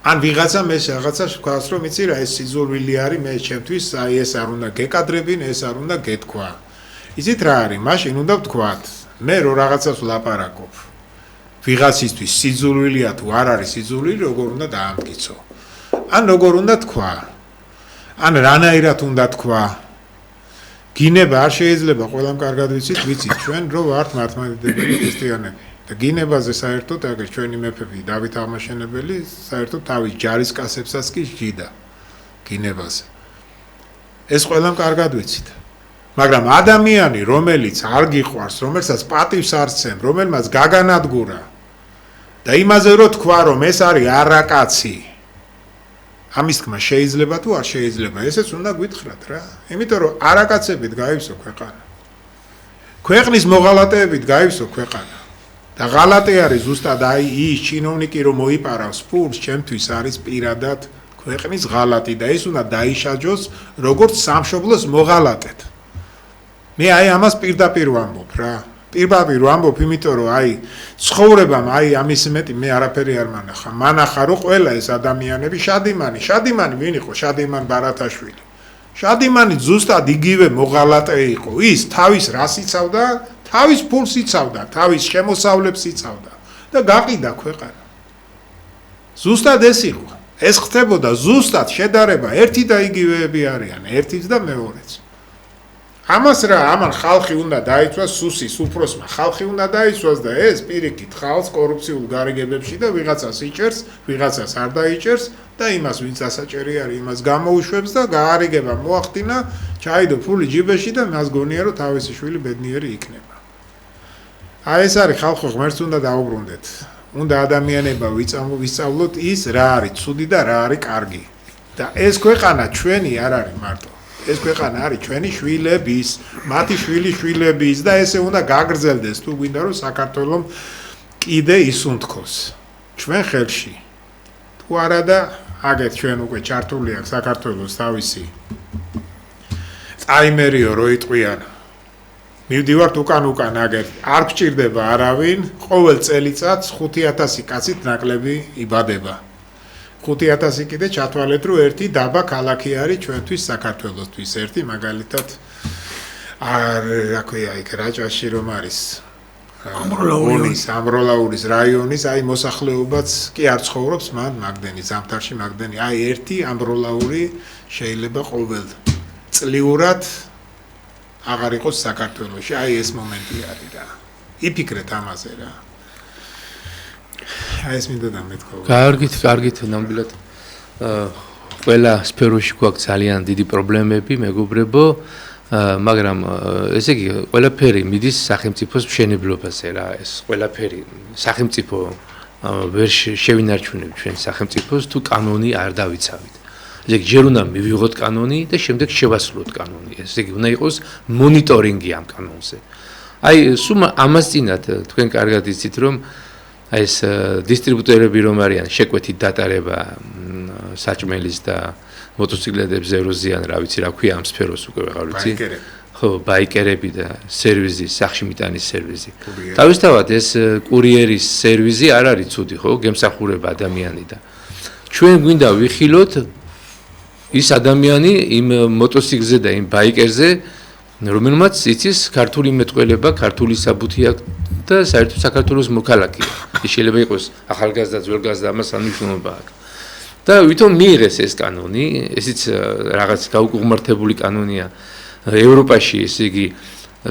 ან ვიღაცა მე რაღაცა ვქავს, რომ იცი რა, ეს სიძულვილი არის, მე ჩემთვის აი ეს არ უნდა გეკადრებინ, ეს არ უნდა გეთქვა. იცით რა არის, მაშინ უნდა ვთქვათ, მე რო რაღაცას ვლაპარაკობ. ვიღაცისთვის სიძულვილია თუ არ არის სიძულვილი, როგორ უნდა დაამტკიცო. ან როგორ უნდა თქვა. ან რანაირად უნდა თქვა. გინება არ შეიძლება ყველამ კარგად ვიცით ჩვენ რო ვართ მართლმადიდებელი ქრისტიანები. და გინებაზე საერთოდ აგერ ჩვენი მეფები დავით აღმაშენებელი საერთოდ თავის ჯარისკაცებსაც კი ჯიდა გინებაზე. ეს ყველამ კარგად ვიცით. მაგრამ ადამიანი, რომელიც არ გიყვარს, რომელსაც პატივს არ სცემ, რომელმაც გაგანადგურა და იმაზე რო თქვა, რომ ეს არის არაკაცი, ამის თქმა შეიძლება თუ არ შეიძლება, ესეც უნდა გვითხრათ რა. იმიტომ რომ არაკაცებით გაივსო ქვეყანა. ქვეყნის მოღალატეებით გაივსო ქვეყანა. და ღალატი არის ზუსტად აი ის ჩინოვნიკი რომ მოიპარავს ფულს, ჩემთვის არის პირადად ქვეყნის ღალატი და ის უნდა დაიშაჯოს როგორც სამშობლოს მოღალატედ. მე აი ამას პირდაპირ ვამბობ რა. პირდაპირ ვამბობ, იმიტომ რომ აი ცხოვრებამ აი ამის მეტი მე არაფერი არ მანახა. მანახა რომ ყველა ეს ადამიანები შადიმანი ვინ იყო? შადიმან ბარათაშვილი. შადიმანი ზუსტად იგივე მოღალატე იყო. ის თავის რას იცავდა, თავის ფულს იცავდა, თავის შემოსავლებს იცავდა და გაყიდა ქვეყანა. ზუსტად ეს იყო. ეს ხდებოდა ზუსტად შედარება ერთი და იგივეები არიან, ერთიც და მეორეც. ამას რა, ამან ხალხი უნდა დაიცვას სუსის უფროსმა, ხალხი უნდა დაიცვას და ეს პირიქით ხალხს კორუფციულ გარიგებებში და ვიღაცას იჭერს, ვიღაცას არ დაიჭერს და იმას ვინც ასაჭერი არის, იმას გამოუშვებს და გაარიგება მოახდინა, ჩაიდო ფული ჯიბეში და მას გონია რომ თავისი შვილი ბედნიერი იქნება. აი ეს არის ხალხო ღმერთს უნდა დაუბრუნდეთ. უნდა ადამიანება ვისწავლოთ ის რა არის ცუდი და რა არის კარგი. და ეს ქვეყანა ჩვენი არ არის მარტო. ეს ქვეყანა არის ჩვენი შვილების, მათი შვილიშვილების და ესე უნდა გაგრძელდეს თუ გვინდა რომ საქართველოს კიდე ისუნთქოს. ჩვენ ხელში. თუ არა და აგეთ ჩვენ უკვე ჩართული აქვს საქართველოს თავისი ტაიმერიო რო იტყვიან. მივდივართ უკან აგერ არ გჭირდება არავინ, ყოველ წელიწადს 5000 კაცით ნაკლები იბადება. 5000 კიდე ჩათვალეთ რომ ერთი დაბა ქალაქი არის ჩვენთვის საქართველოსთვის ერთი მაგალითად რა ქვია იქ რაჭაში რომ არის ამროლაურის რაიონის აი მოსახლეობაც კი არ ცხოვრობს მან მაგდენი ზამთარში მაგდენი აი ერთი ამროლაური შეიძლება ყოველ წლიურად აღარ იყოს საქართველოში აი ეს მომენტი არის რა იფიქრეთ ამაზე რა აი ეს მინდა დამეთქო კარგით ნამდვილად ყველა სფეროში გვაქვს ძალიან დიდი პრობლემები მეგობრებო მაგრამ ესე იგი ყველაფერი მიდის სახელმწიფოს მშენებლობაზე რა ეს ყველაფერი სახელმწიფო ვერ შევინარჩუნებთ ჩვენ სახელმწიფოს თუ კანონი არ დავიცავით ესე იგი ჯერ უნდა მივიღოთ კანონი და შემდეგ შევასრულოთ კანონი ესე იგი უნდა იყოს მონიტორინგი ამ კანონზე აი სულ ამას წინათ თქვენ კარგად იცით რომ აი ეს დისტრიბუტორები რომ არიან შეკვეთით დატარება საჭმელის და მოტოციკლეტებზე როზიან რა ვიცი რა ქვია ამ სფეროს უკვე ვეღარ ვიცი ხო ბაიკერები და სერვიზი სახში მიტანის სერვიზი თავისთავად ეს კურიერის სერვიზი არ არის ცუდი ხო გემსახურება ადამიანი და ჩვენ გვინდა ვიხილოთ ის ადამიანი იმ მოტოციკლზე და იმ ბაიკერზე რომელმაც იცის ქართული მეტყველება ქართული საბუთი აქვს და საერთოდ საქართველოს მოქალაქეა ის შეიძლება იყოს ახალგაზრდა ძველგაზრდა ამას არ მნიშვნელობა აქვს და ვითომ მიიღეს ეს კანონი ესიც რაღაც გაუკუღმართებული კანონია ევროპაში ესე იგი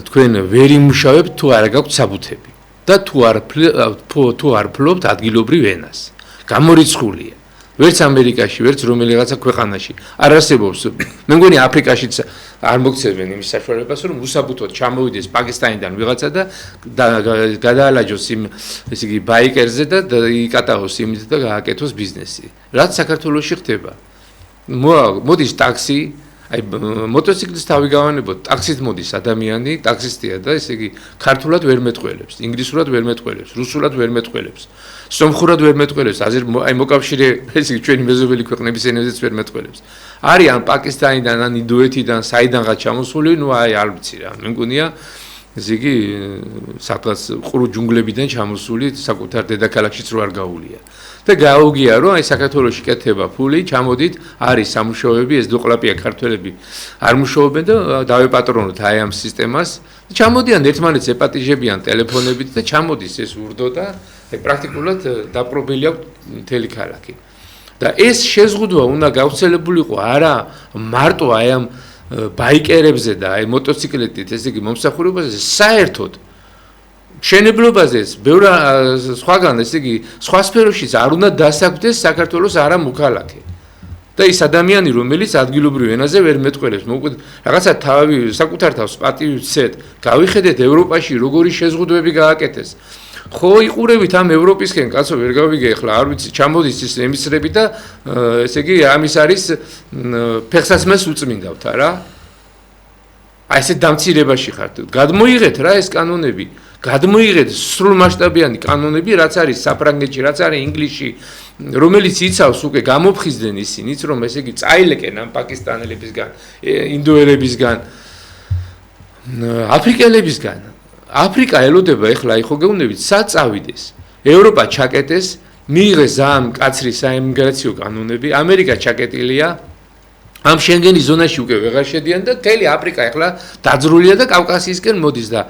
თქვენ ვერ იმუშავებთ თუ არ გაქვთ საბუთები და თუ არ ფლობთ ადგილობრივ ენას გამორიცხულია ვერც ამერიკაში ვერც რომელიღაცა ქვეყანაში არ არსებობს მე მგონი აფრიკაშიც არ მოგცემენ იმის საშუალებას რომ უსაბუთოდ ჩამოვიდეს პაკისტანიდან ვიღაცა და გადაალაჯოს იმ ესე იგი ბაიკერზე და იკატაოს იმით და გააკეთოს ბიზნესი რაც საქართველოში ხდება მოდის ტაქსი აი მოტოციკლის თავი გავანებოთ ტაქსით მოდის ადამიანი ტაქსისტია და ესე იგი ქართულად ვერ მეტყველებს ინგლისურად ვერ მეტყველებს რუსულად ვერ მეტყველებს სომხურად ვერ მეტყველებს აი მოკავშირე ესე იგი ჩვენი მეზობელი ქვეყნების ენებზეც ვერ მეტყველებს არის ან პაკისტანიდან ან ინდოეთიდან საიდანღაც ჩამოსული ნუ აი არ ვიცი რა მე მგონია ესე იგი სადღაც ყრუ ჯუნგლებიდან ჩამოსული საკუთარ დედაქალაქშიც რო არ გაუულია და გაუგია რომ აი საქართველოში კეთება ფული ჩამოდით არის სამუშაოები ეს დოყლაპია ქართველები არ მუშაობენ და დავეპატრონოთ აი ამ სისტემას ჩამოდიან ერთმანეთს ეპატიჟებიან ტელეფონებით და ჩამოდის ეს ურდო და აი პრაქტიკულად დაპყრობილი აქვს მთელი ქალაქი და ეს შეზღუდვა უნდა გავრცელებულიყო არა მარტო აი ამ ბაიკერებზე და აი მოტოციკლეტით ესე იგი მომსახურებაზე საერთოდ მშენებლობაზე ბევრ სხვაგან ესე იგი სხვა სფეროშიც არ უნდა დასაგვდეს საქართველოს არა მოქალაქე და ის ადამიანი რომელიც ადგილობრივ ენაზე ვერ მეტყველებს მოკლედ რაღაცა თავი საკუთარ თავს პატივცეთ გავიხედეთ ევროპაში როგორი შეზღუდვები გააკეთეს ხო იყურებით ამ ევროპისკენ კაცო ვერ გავიგე ახლა არ ვიცი ჩამოდის ის ემისრები და ესე იგი ამის არის ფეხსაცმელს უწმინდავთ არა აი ესე დამცირებაში ხართ გადმოიღეთ რა ეს კანონები გადმოიღეთ სრულმასშტაბიანი კანონები რაც არის საფრანგეთში რაც არის ინგლისში რომელიც იცავს უკვე გამოფხიზდნენ ისინიც რომ ესე იგი წაილებენ ამ პაკისტანელებისგან ინდოელებისგან აფრიკელებისგან აფრიკა ელოდება ეხლა აი ხო გეუბნებით სად წავიდეს ევროპა ჩაკეტეს მიიღეს ამ კაცრი საიმიგრაციო კანონები ამერიკა ჩაკეტილია ამ შენგენის ზონაში უკვე ვეღარ შედიან და მთელი აფრიკა ეხლა დაძრულია და კავკასიისკენ მოდის და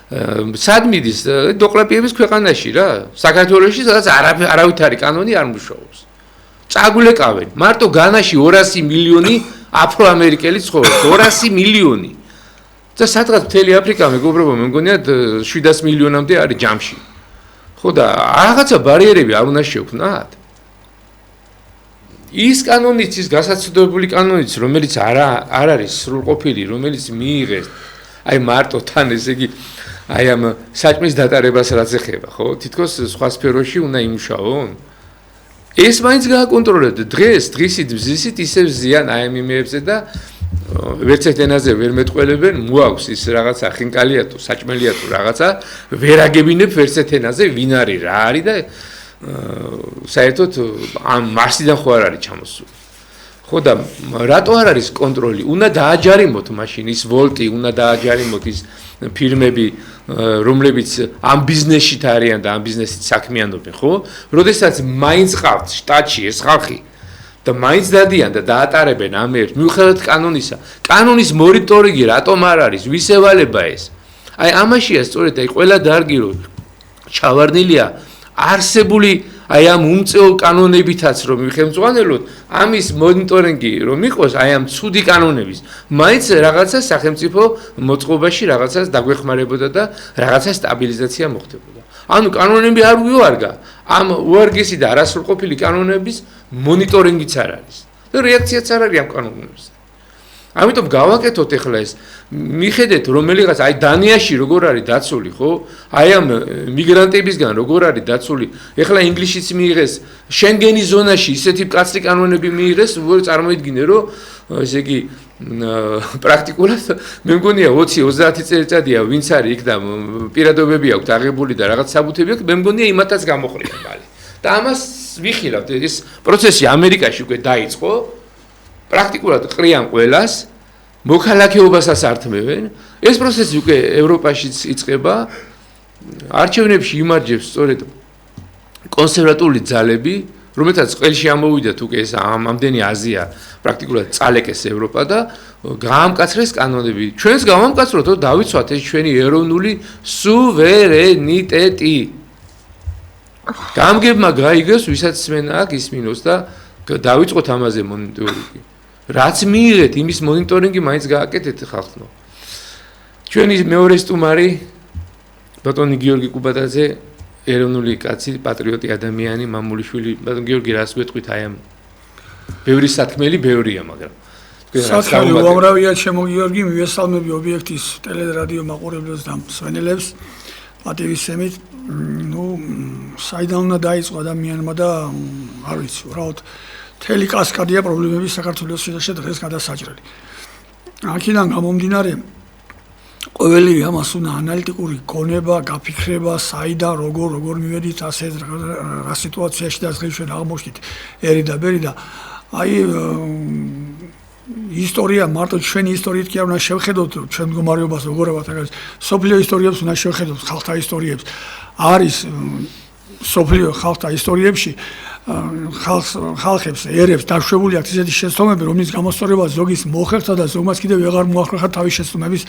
სად მიდის დოკლაპიების ქვეყანაში რა საქართველოში სადაც არავითარი კანონი არ მუშაობს წაგულეკავენ მარტო განაში 200 მილიონი აფროამერიკელი ცხოვრობს 200 მილიონი და სადღაც მთელი აფრიკა მეგობრებო მე მგონია 700 მილიონამდე არის ჯამში ხო და რაღაცა ბარიერები არ უნდა შექმნათ ის კანონიც ის გასაცდელი კანონიც რომელიც არ არის სრულყოფილი რომელიც მიიღეს აი მარტო თან ესე იგი აი ამ საჭმის დატარებას რაც ეხება ხო თითქოს სხვა სფეროში უნდა იმუშაონ ეს მაინც გააკონტროლეთ დღისით მზისით ისევ ზიან აი ამ იმეებზე და ვერც ერთ ენაზე ვერ მეტყველებენ მოაქვს ის რაღაცა ხინკალია თუ საჭმელია თუ რაღაცა ვერ აგებინებ ვერც ერთ ენაზე ვინ არის რა არის და საერთოდ ამ მარსიდან ხო არ არის ჩამოსული ხო და რატო არ არის კონტროლი უნდა დააჯარიმოთ მაშინ ის ვოლტი უნდა დააჯარიმოთ ის ფირმები რომლებიც ამ ბიზნესშიც არიან და ამ ბიზნესით საქმიანობენ ხო როდესაც მაინც ყავთ შტატში ეს ხალხი და მაინც დადიან და დაატარებენ ამ ერთ მიუხედავად კანონისა კანონის მონიტორინგი რატომ არ არის ვის ევალება ეს აი ამაშია სწორედ აი ყველა დარგი რომ ჩავარდნილია არსებული აი ამ უმწეო კანონებითაც რომ მიხელმძღვანელოთ ამის მონიტორინგი რომ იყოს აი ამ ცუდი კანონების მაინც რაღაცა სახელმწიფო მოწყობაში რაღაცას დაგვეხმარებოდა და რაღაცა სტაბილიზაცია მოხდებოდა ანუ კანონები არ უარგა ამ უარგესი და არასრულყოფილი კანონების მონიტორინგიც არ არის და რეაქციაც არ არის ამ კანონებს ამიტომ გავაკეთოთ ახლა ეს მიხედეთ რომელიღაც აი დანიაში როგორ არის დაცული ხო აი ამ მიგრანტებისგან როგორ არის დაცული ახლა ინგლისშიც მიიღეს შენგენის ზონაში ისეთი მკაცრი კანონები მიიღეს როგორ წარმოიდგინე რომ ესე იგი პრაქტიკულად მე მგონია 20-30 წელიწადია ვინც არის იქ და პირადობები აქვს აღებული და რაღაც საბუთები აქვს მე მგონია იმათაც გამოყრია მალე და ამას ვიხილავთ ეს პროცესი ამერიკაში უკვე დაიწყო პრაქტიკულად ყრიან ყველას მოქალაქეობასაც ართმევენ ეს პროცესი უკვე ევროპაშიც იწყება არჩევნებში იმარჯვებს სწორედ კონსერვატული ძალები რომელთაც ყველში ამოვიდათ უკვე ეს ამდენი აზია პრაქტიკულად წალეკეს ევროპა და გაამკაცრეს კანონები ჩვენს გავამკაცროთ რომ დავიცვათ ეს ჩვენი ეროვნული სუვერენიტეტი გამგებმა გაიგეს ვისაც სმენა აქვს ისმინოს და დავიწყოთ ამაზე მონიტორინგი რაც მიიღეთ იმის მონიტორინგი მაინც გააკეთეთ ხალხო ჩვენი მეორე სტუმარი ბატონი გიორგი კუბატაძე ეროვნული კაცი პატრიოტი ადამიანი მამულიშვილი ბატონ გიორგი რას გვეტყვით აი ამ ბევრი სათქმელი ბევრია მაგრამ სათხარი უამრავია ჩემო გიორგი მივესალმები ობიექტის ტელერადიო მაყურებლებს და მსმენელებს პატივისცემით ნუ საიდან უნდა დაიწყო ადამიანმა და არ ვიცი უბრალოდ მთელი კასკადია პრობლემები საქართველოს შედაშე დღეს გადასაჭრელი. აქედან გამომდინარე ყოველი ამას უნდა ანალიტიკური გონება, გაფიქრება, საიდან როგორ მივედით ასე რა სიტუაციაში და დღეს ჩვენ აღმოჩნდით ერი და ბერი და აი ისტორია მარტო ჩვენი ისტორიით კი არ უნდა შევხედოთ ჩვენ მდგომარეობას როგორ ვათაგებს სოფლიო ისტორიებს უნდა შევხედოთ ხალხთა ისტორიებს არის სოფლიო ხალხთა ისტორიებში ხალხებს ერებს დაშვებული აქვს ისეთი შეცდომები რომლის გამოსწორება ზოგის მოხერხდა და ზოგმაც კიდევ ვეღარ მოახერხა თავის შეცდომების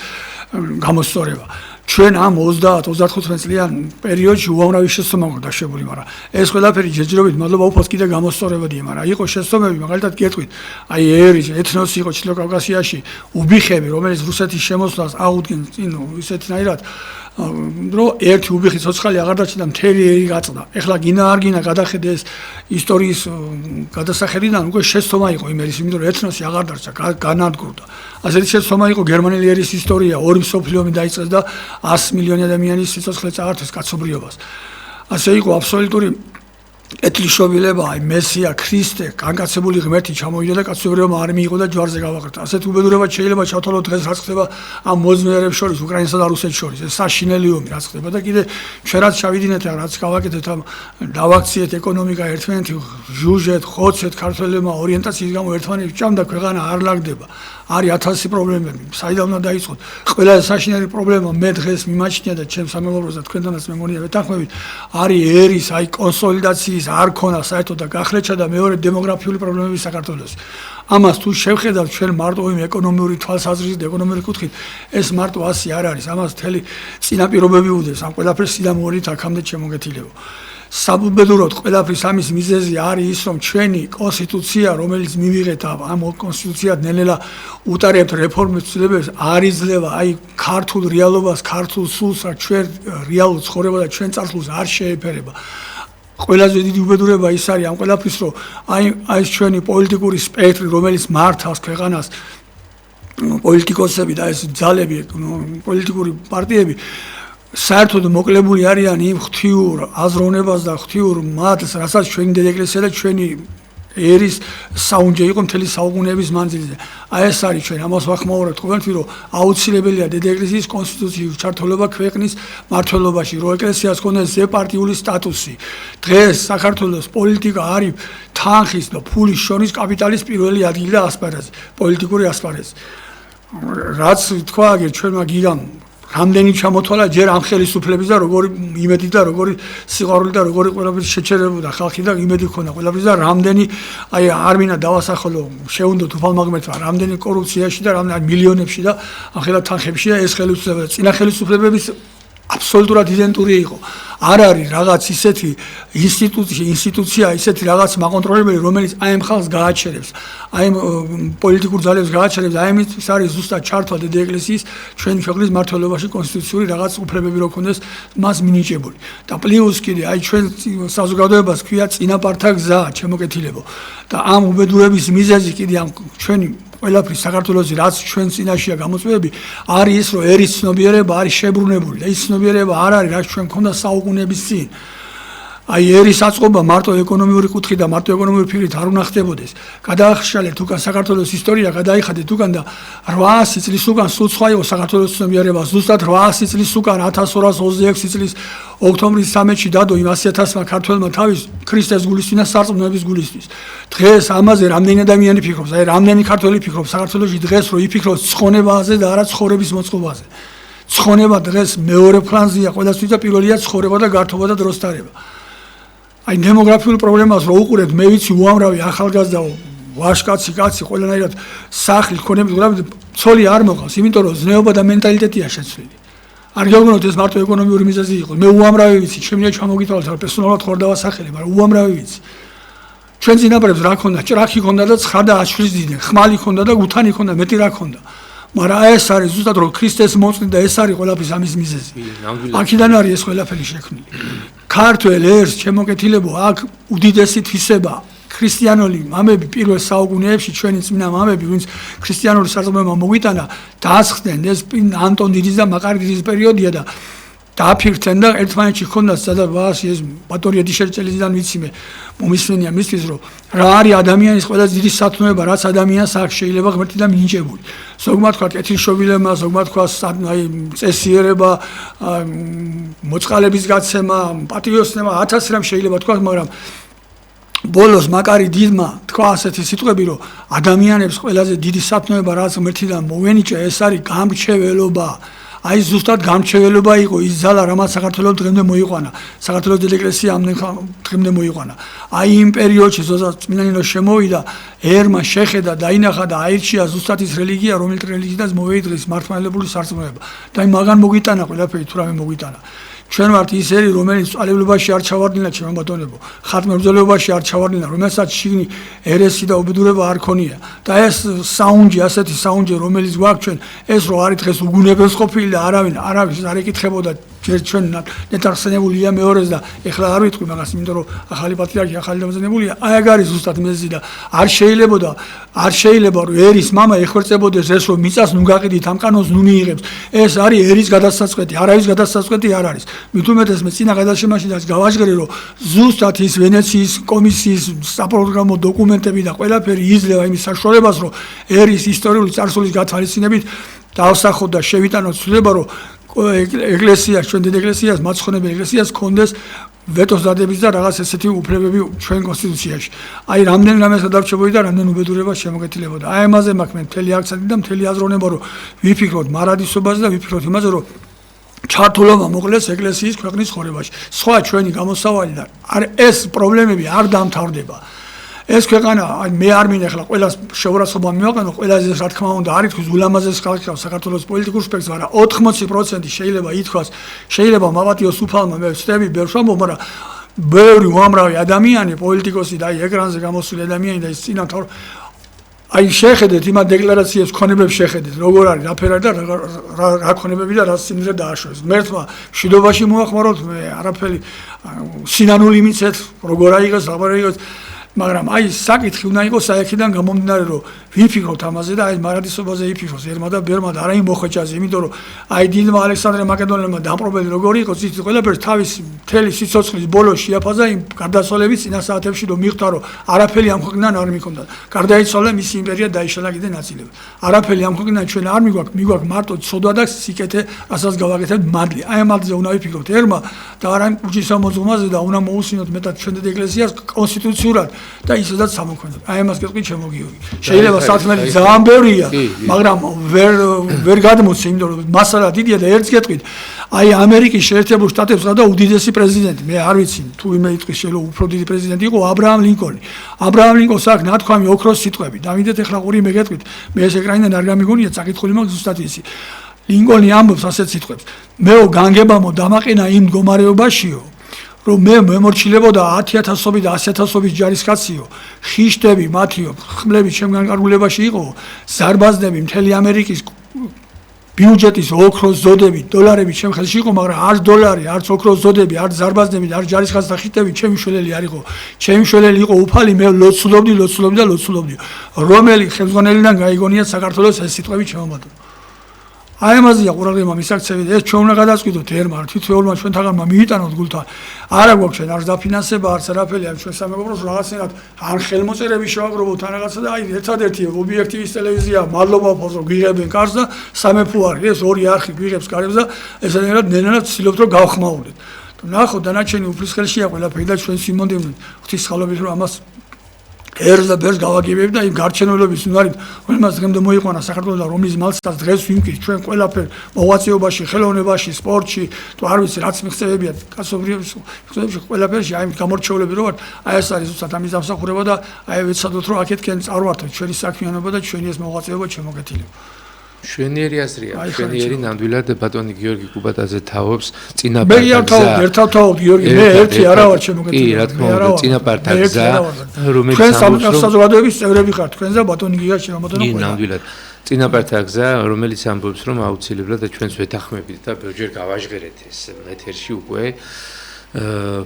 გამოსწორება ჩვენ ამ 30-35 წლიან პერიოდში უამრავი შეცდომა გვაქვს დაშვებული მაგრამ ეს ყველაფერი ჯერჯერობით მადლობა უფალს კიდევ გამოსწორებადია მაგრამ იყო შეცდომები მაგალითად გეტყვით აი ერი ეთნოსი იყო ჩრდილო კავკასიაში უბიხები რომელიც რუსეთის შემოსვლას აღუდგენ წინ ისეთნაირად რომ ერთი უბიხი ცოცხალი აღარ დარჩა და მთელი ერი გაწდა. ეხლა გინა არ გინა გადახედე ეს ისტორიის გადასახედიდან უკვე შეცდომა იყო იმ ერის, იმიტომ რომ ეთნოსი აღარ დარჩა, განადგურდა. ასეთი შეცდომა იყო გერმანელი ერის ისტორია, ორი მსოფლიო ომი დაიწყეს და 100 მილიონი ადამიანის სიცოცხლე წაართვეს კაცობრიობას. ასე იყო აბსოლუტური ეთლიშობილება, აი მესია, ქრისტე, განკაცებული ღმერთი ჩამოვიდა და კაცობრიობა არ მიიღო და ჯვარზე გავაყრდა. ასეთ უბედურება შეიძლება ჩავთვალოთ დღეს რაც ხდება ამ მოძმერებს შორის, უკრაინასა და რუსეთს შორის. ეს საშინელი ომი რაც ხდება და კიდე ჩვენ რაც ჩავიდინეთ და რაც გავაკეთეთ ამ დავაქციეთ ეკონომიკა ერთმანეთი ჟუჟეთ, ხოცეთ ქართველებმა ორიენტაციის გამო ერთმანეთს ჭამდა ქვეყანა არ ლაგდება. არის 1000 პრობლემები. საიდან უნდა დაიწყოთ? ყველაზე საშინელი პრობლემა მე დღეს მიმაჩნია და ჩემს სამეგობროს და თქვენთანაც მე მგონია ვეთანხმებით, არის ერის აი კონსოლიდაციის არ ქონა საერთოდ და გახლეჩა და მეორე დემოგრაფიული პრობლემები საქართველოს. ამას თუ შევხედავთ ჩვენ მარტო იმ ეკონომიური თვალსაზრისით და ეკონომიური კუთხით, ეს მარტო ასე არ არის. ამას მთელი წინაპირობები უდევს. ამ ყველაფერს სიდამოობით აქამდე შემოგეთილებო. საბუბედუროდ ყველაფრის ამის მიზეზი არის ის, რომ ჩვენი კონსტიტუცია, რომელიც მივიღეთ ამ კონსტიტუციად ნელ-ნელა უტარებთ რეფორმებს, არ იძლევა აი ქართულ რეალობას, ქართულ სულს, ჩვენ რეალურ ცხოვრება და ჩვენ წარსულს არ შეეფერება. ყველაზე დიდი უბედურება ის არის ამ ყველაფრის, რომ აი ეს ჩვენი პოლიტიკური სპექტრი, რომელიც მართავს ქვეყანას, პოლიტიკოსები და ეს ძალები, პოლიტიკური პარტიები საერთოდ მოკლებული არიან იმ ღვთიურ აზროვნებას და ღვთიურ მადლს, რასაც ჩვენი დედაეკლესია და ჩვენი ერის საუნჯე იყო მთელი საუკუნეების მანძილზე. აი ეს არის ჩვენ ამას ვახმაურებთ ყოველთვის, რომ აუცილებელია დედაეკლესიის კონსტიტუციის ჩართულობა ქვეყნის მმართველობაში, რომ ეკლესიას ჰქონდეს ზეპარტიული სტატუსი. დღეს საქართველოს პოლიტიკა არის თანხის და ფულის შორის კაპიტალის პირველი ადგილი და ასპარეზი, პოლიტიკური ასპარეზი. რაც თქვა აგერ ჩვენმა გიგამ რამდენი ჩამოთვალა ჯერ ამ ხელისუფლების და როგორი იმედი და როგორი სიყვარული და როგორი ყველაფერი შეჩერებოდა ხალხი და იმედი ჰქონდა ყველაფრის და რამდენი აი არ მინდა დავასახელო შეუნდოთ უფალმა ღმერთმა რამდენი კორუფციაში და რამდენი მილიონებში და ახლა თანხებში და ეს ხელისუფლება წინა ხელისუფლებების აბსოლუტურად იდენტური იყო. არ არის რაღაც ისეთი ინსტიტუცია, ისეთი რაღაც მაკონტროლებელი, რომელიც აი ამ ხალხს გააჩერებს, აი ამ პოლიტიკურ ძალებს გააჩერებს, აი ამის არის ზუსტად ჩართვა დედაეკლესიის ჩვენი ქვეყნის მმართველობაში კონსტიტუციური რაღაც უფლებები რო ქონდეს მას მინიჭებული. და პლუს კიდე აი ჩვენ საზოგადოებას ქვია წინაპართა გზა, ჩემოკეთილებო. და ამ უბედურების მიზეზი კიდე ამ ჩვენი ყველაფრის საქართველოსი რაც ჩვენ წინაშია გამოწვევები არის ის, რომ ერის ცნობიერება არის შებრუნებული და ის ცნობიერება არ არის, რაც ჩვენ მქონდა საუკუნეების წინ. აი ერის აწყობა მარტო ეკონომიური კუთხით და მარტო ეკონომიური ფიქრით არ უნდა ხდებოდეს. გადაახშალეთ უკან საქართველოს ისტორია, გადაიხადეთ უკან და 800 წლის უკან სულ სხვა იყო საქართველოს ცნობიერება. ზუსტად 800 წლის უკან 1226 წლის ოქტომბრის 13-ში დადო იმ 100.000-მა ქართველმა თავის ქრისტეს გულისთვის და სარწმუნოების გულისთვის. დღეს ამაზე რამდენი ადამიანი ფიქრობს, აი რამდენი ქართველი ფიქრობს საქართველოში დღეს, რომ იფიქროს ცხონებაზე და არა ცხოვრების მოწყობაზე. ცხონება დღეს მეორე ფლანზეა ყველასთვის და პირველია ცხოვრება და გართობა და დროს დარება. აი დემოგრაფიულ პრობლემას რო უყურებთ, მე ვიცი უამრავი ახალგაზრდა ვაშკაცი კაცი ყველანაირად სახლი ქონებით, ცოლი არ მოყავს, იმიტომ რომ ზნეობა და მენტალიტეტია შეცვლილი. არ გეუბნოთ ეს მარტო ეკონომიური მიზეზი იყო. მე უამრავი ვიცი, შემიძლია ჩამოგიტვალოთ, რომ პერსონალურად ხوار დავასახელე, მაგრამ უამრავი ვიცი. ჩვენ წინაპრებს რა ქონდა? ჭრაქი ქონდა და ცხა და აშლის ძიდნენ, ხმალი ქონდა და გუთანი ქონდა, მეტი რა ქონდა. მაგრამ ეს არის ზუსტად რომ ქრისტეს მოწყვი და ეს არის ყველაფრის ამის მიზეზი. აქედან არის ეს ყველაფერი შექმნილი. ქართველ ერს შემოკეთილებო აქ უდიდესი თვისება ქრისტიანული მამები პირველ საუკუნეებში ჩვენი წმინდა მამები, ვინც ქრისტიანული სარწმუნოება მოგვიტანა, დაასხდნენ ეს ანტონ დიდის და მაკარი დიდის პერიოდია და დააფიქრდნენ და ერთმანეთში ჰქონდათ სადაც ეს ბატონია დიშერწელიდან ვიცი მე მომისმენია მისთვის რომ რა არის ადამიანის ყველაზე დიდი სათნოება, რაც ადამიანს აქვს შეიძლება ღმერთი და მინიჭებული. ზოგმა თქვა კეთილშობილება, ზოგმა თქვა აი წესიერება, მოწყალების გაცემა, პატრიოტიზმა, 1000 რამ შეიძლება თქვა, მაგრამ ბოლოს მაკარი დიდმა თქვა ასეთი სიტყვები, რომ ადამიანებს ყველაზე დიდი სათნოება, რაც ღმერთიდან მოვენიჭა, ეს არის გამრჩეველობა. აი ზუსტად გამრჩეველობა იყო ის ძალა, რამაც საქართველოს დღემდე მოიყვანა. საქართველოს დედაეკლესია ამდენ დღემდე მოიყვანა. აი იმ პერიოდში, როდესაც წმინდანინო შემოვიდა, ერმა შეხედა, დაინახა და აირჩია ზუსტად ის რელიგია, რომელიც რელიგიიდან მოვეიდღის მართლმადიდებლური სარწმუნოება. და აი მაგან მოგვიტანა ყველაფერი, თუ რამე მოგვიტანა. ჩვენ ვართ ის ერი, რომელიც წვალებულებაში არ ჩავარდნილა, ჩემო ბატონებო, ხატმებრძოლეობაში არ ჩავარდნილა, რომელსაც შიგნი ერესი და უბედურება არ ქონია. და ეს საუნჯი, ასეთი საუნჯი, რომელიც გვაქვს ჩვენ, ეს რო არის დღეს უგუნებელს ყოფილი და არავის არ ეკითხებოდა ჯერ ჩვენ ნეტარხსენებულია მეორეს და ეხლა არ ვიტყვი მაგას, იმიტომ რომ ახალი პატრიარქი ახალი დამზადებულია, აი ეგ არის ზუსტად მეზი და არ შეიძლება რომ ერის მამა ეხვერწებოდეს ეს რომ მიწას ნუ გაყიდით ამ კანონს ნუ მიიღებს. ეს არის ერის გადასაწყვეტი, არავის გადასაწყვეტი არ არის. მით უმეტეს მე წინა გადაშემაშინაც გავაჟღერე რომ ზუსტად ის ვენეციის კომისიის საპროგრამო დოკუმენტები და ყველაფერი იძლევა იმის საშუალებას რომ ერის ისტორიული წარსულის გათვალისწინებით დავსახოთ და შევიტანოთ ცვლილება რომ ეკლესიას ჩვენ დიდ ეკლესიას მაცხონებელ ეკლესიას კონდეს ვეტოს დადების და რაღაც ესეთი უფლებები ჩვენ კონსტიტუციაში. აი რამდენ რამეს გადარჩებოდი და რამდენ უბედურებას შემოგეთილებოდა. აი ამაზე მაქვს მე მთელი აქცენტი და მთელი აზროვნება რომ ვიფიქროთ მარადისობაზე და ვიფიქროთ იმაზე რომ ჩართულობა მოყოლეს ეკლესიის ქვეყნის ხორებაში. სხვა ჩვენი გამოსავალი და ეს პრობლემები არ დამთავრდება. ეს ქვეყანა აი მე არ მინახლა ყველას შეურაცხყოფა მივაყენო ყველაზე რა თქმა უნდა არის თქვის ულამაზეს ხალხი საქართველოს პოლიტიკურ სპექტრს მაგრამ 80% შეიძლება ითქვას შეიძლება მაპატიოს უფალმა მე ვწდები ბევრს ვამბობ მაგრამ ბევრი უამრავი ადამიანი პოლიტიკოსი და აი ეკრანზე გამოსული ადამიანი და ის წინათ აი შეხედეთ იმ დეკლარაციებს ქონებებს შეხედეთ როგორ არის რაფერ არის და რა ქონებები და რა სიმდიდრე დააშორეს ღმერთმა მშვიდობაში მოახმაროთ მე არაფერი სინანული მიცეთ როგორ აიღეს აღარ აიღეს მაგრამ აი საკითხი უნდა იყოს საერთიდან გამომდინარე რომ ვიფიქროთ ამაზე და აი მარადისობაზე ვიფიქროთ ერმა და ბერმა და არა იმ მოხეჭაზე იმიტომ რომ აი დიდმა ალექსანდრე მაკედონელმა დამპყრობელი როგორი იყო ცით ყველაფერს თავის მთელი სიცოცხლის ბოლოს შეაფაზა იმ გარდაცვალების წინა საათებში რომ მიხვდა რომ არაფერი ამ ქვეყნიდან არ მიქონდა გარდაიცვალა მისი იმპერია დაიშალა კიდე ნაწილები არაფერი ამ ქვეყნიდან ჩვენ არ მიგვაქვს მარტო ცოდვა და სიკეთე რასაც გავაკეთებთ მადლი აი ამ მადლზე უნდა ვიფიქროთ ერმა და არა იმ კუჭის ამოძღმაზე და უნდა მოусმინოთ მეტად ჩვენ დიდ ეკლესიას კონსტიტუციურად და ისედაც სამოქმედო. აი ამას გეტყვი ჩემო გიორგი. შეიძლება სათმელი ძალიან ბევრია, მაგრამ ვერ გადმოცე, იმიტომ რომ მასალა დიდია და ერთს გეტყვით. აი ამერიკის შეერთებულ შტატებს და უდიდესი პრეზიდენტი, მე არ ვიცი, თუ იმე იტყვის შეიძლება უფრო დიდი პრეზიდენტი იყო აბრაამ ლინკოლნი. აბრაამ ლინკოლნს აქვს ნათქვამი ოქროს სიტყვები. დავიდეთ ეხლა ყური მე გეტყვით. მე ეს ეკრანიდან არ გამიგონია, წაკითხული მაქვს ზუსტად ისი. ლინკოლნი ამბობს ასეთ სიტყვებს. მეო განგებამო დამაყენა იმ მდგომარეობაშიო რომ მე მემორჩილებოდა 10,000-ობით და 100,000-ობით ჯარისკაციო, ხიშტები მათიო, ხმლები ჩემგან კარგულებაში იყო, ზარბაზნები მთელი ამერიკის ბიუჯეტის ოქროს ზოდები, დოლარები ჩემ ხელში იყო, მაგრამ არც დოლარი, არც ოქროს ზოდები, არც ზარბაზნები, არც ჯარისკაცი და ხიშტები ჩემი შველელი არ იყო. ჩემი შველელი იყო უფალი, მე ლოცულობდი, რომელი ხელმძღვანელიდან გაიგონიათ საქართველოს ეს სიტყვები ჩემომატო. აი ამაზეა ყურადღება მისაქცევი და ეს ჩვენ უნდა გადაწყვიტოთ ერმა თითოეულმა ჩვენთაგანმა მიიტანოთ გულთან არა გვაქვს ჩვენ არც დაფინანსება არც არაფერი ამ ჩვენ სამეგობროს რაღაცნაირად ან ხელმოწერები შევაგროვოთ ან რაღაცა და აი ერთადერთი ობიექტივის ტელევიზია მადლობა ფოსო გვიღებენ კარს და სამეფო არის ეს ორი არხი გვიღებს კარებს და ესენერად ნენანად ვცდილობთ რომ გავხმაურდეთ ნახოთ დანარჩენი უფლის ხელშია ყველაფერი და ჩვენ სიმონდევნით ღვთის ხალობით რომ ამას ერს და ბერს გავაგებებ და იმ გარჩენილობის უნარით რომელმაც დღემდე მოიყვანა საქართველოს და რომლის მალსაც დღეს ვიმკით ჩვენ ყველაფერ მოღვაწეობაში, ხელოვნებაში, სპორტში, თუ არ ვიცი რაც მიღწევებია კაცობრიობის ყველაფერში აი გამორჩეულები რო ვართ, აი ეს არის უცად ამის დამსახურება და აი ვეცადოთ რომ აქეთკენ წარვართოთ ჩვენი საქმიანობა და ჩვენი ეს მოღვაწეობა შემოგეთილება. შვენიერი აზრია, შვენიერი ნამდვილად ბატონი გიორგი კუბატაძე თაობს წინაპარ მე ერთად თაობ გიორგი, მე ერთი არა ვარ შემოგეთილი. კი, რა თქმა უნდა, წინაპარ თაგზა, რომელიც ჩვენ საზოგადოების წევრები ხართ, თქვენ და ბატონი გიორგი შემოგეთილი. კი, ნამდვილად. წინაპარ თაგზა, რომელიც ამბობს, რომ აუცილებლად ჩვენს ვეთანხმებით და ბევრჯერ გავაჟღერეთ ეს ეთერში უკვე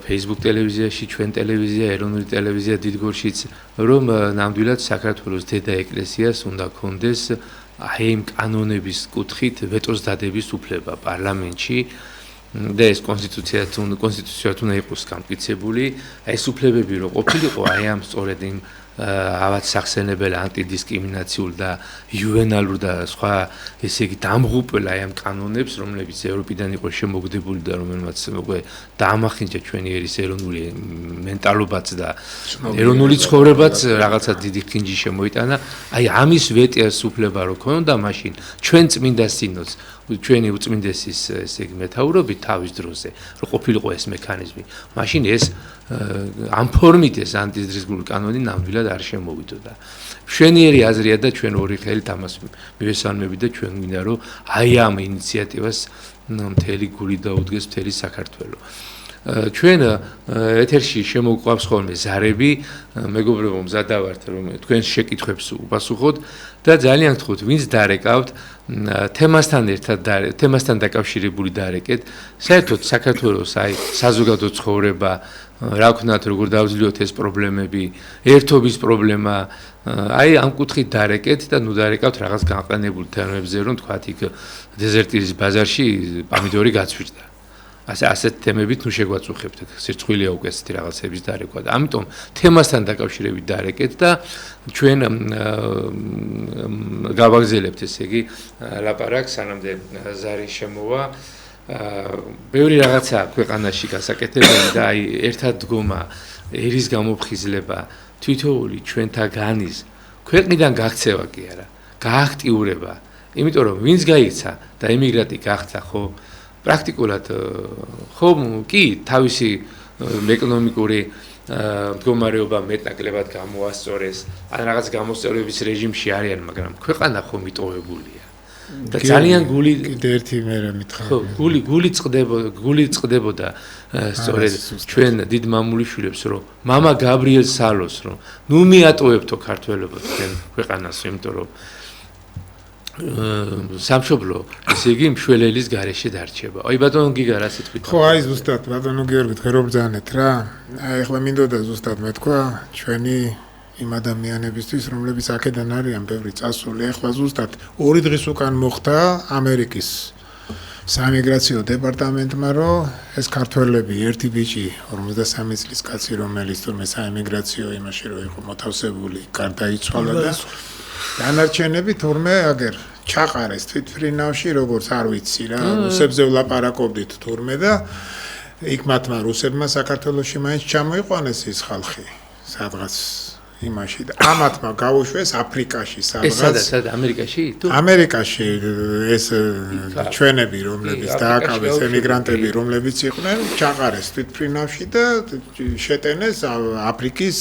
Facebook ტელევიზიაში, ჩვენ ტელევიზია, ეროვნული ტელევიზია დიდგორშიც, რომ ნამდვილად საქართველოს დედა ეკლესიას უნდა კონდეს აი იმ კანონების კუთხით ვეტოს დადების უფლება პარლამენტში და ეს კონსტიტუციად უნდა იყოს გამტკიცებული აი ეს უფლებები რო ყოფილიყო აი ამ სწორედ იმ ავად სახსენებელ ანტიდისკრიმინაციულ და იუვენალურ და სხვა ესე იგი დამღუპელ აი ამ კანონებს რომლებიც ევროპიდან იყო შემოგდებული და რომელმაც უკვე დაამახინჯა ჩვენი ერის ეროვნული მენტალობაც და ეროვნული ცხოვრებაც რაღაცა დიდი ხინჯი შემოიტანა აი ამის ვეტიას უფლება რო ქონდა მაშინ ჩვენ წმინდა სინოდს ჩვენი უწმინდესის ესე იგი მეთაურობით თავის დროზე რო ყოფილიყო ეს მექანიზმი მაშინ ეს ამ ფორმით ეს ანტიდისკრიმინაციული კანონი ნამდვილად არ შემოვიდოდა. შვენიერი აზრია და ჩვენ ორი ხელით ამას მივესალმებით და ჩვენ გვინდა რომ აი ამ ინიციატივას მთელი გული დაუდგეს მთელი საქართველო. ჩვენ ეთერში შემოგვყავს ხოლმე ზარები, მეგობრებო, მზადა ვართ რომ თქვენს შეკითხვებს უპასუხოთ და ძალიან გთხოვთ, ვინც დარეკავთ თემასთან დაკავშირებული დარეკეთ, საერთოდ საქართველოს საზოგადო ცხოვრება, რა ვქნათ, როგორ დავძლიოთ ეს პრობლემები, ერთობის პრობლემა, ამ კუთხით დარეკეთ და ნუ დარეკავთ რაღაც განყენებულ თემებზე, რომ თქვათ იქ დეზერტირის ბაზარში პომიდორი გაცვიჭდა. ასეთ თემებით ნუ შეგვაწუხებთ, სირცხვილია უკვე ესეთი რაღაცების დარეკვა და ამიტომ თემასთან დაკავშირებით დარეკეთ და ჩვენ გავაგზავნებთ ესე იგი ლაპარაკს, სანამდე ზარი შემოვა. ბევრი რაღაცა ქვეყანაში გასაკეთებელი და ერთად დგომა, ერის გამოფხიზლება, თითოეული ჩვენთაგანის ქვეყნიდან გაქცევა კი არა, გააქტიურება, იმიტომ რომ ვინც გაიქცა და ემიგრანტი გახდა, ხო, პრაქტიკულად ხო კი თავისი ეკონომიკური მდგომარეობა მეტნაკლებად გამოასწორეს, ან რაღაც გამოსწორების რეჟიმში არიან, მაგრამ ქვეყანა ხო მიტოვებულია. და ძალიან კიდე ერთი მე მითხრა. ხო, გული წყდებოდა სწორედ ჩვენ დიდ მამულიშვილებს, რომ მამა გაბრიელ სალოს, რომ ნუ მიატოვებთო ქართველობა თქვენ ქვეყანას, იმიტომ რომ სამშობლო, ესე იგი მშველელის გარეშე დარჩება. აი ბატონო გიგა რა სიტყვით? ხო, აი ზუსტად ბატონო გიორგი თქვენ რომ ბრძანეთ რა. აი ახლა მინდოდა ზუსტად მეთქვა ჩვენი იმ ადამიანებისთვის, რომლებიც აქედან არიან ბევრი წასული. ახლა ზუსტად 2 დღის უკან მოხდა ამერიკის საიმიგრაციო დეპარტამენტმა, რომ ეს ქართველები, ერთი ბიჭი 53 წლის კაცი, რომელიც თურმე საიმიგრაციო იმაში რო იყო მოთავსებული, გარდაიცვალა და დანარჩენები თურმე აგერ ჩაყარეს თვითფრინავში, როგორც არ ვიცი რა, რუსებზე ვლაპარაკობდით თურმე და იქ მათმა რუსებმა საქართველოში მაინც ჩამოიყვანეს ის ხალხი სადღაც იმაში და ამათმა გაუშვეს აფრიკაში სადღაც. სად ამერიკაში? ამერიკაში ეს ჩვენები, რომლებიც დააკავეს ემიგრანტები, რომლებიც იყვნენ, ჩაყარეს თვითფრინავში და შეტენეს აფრიკის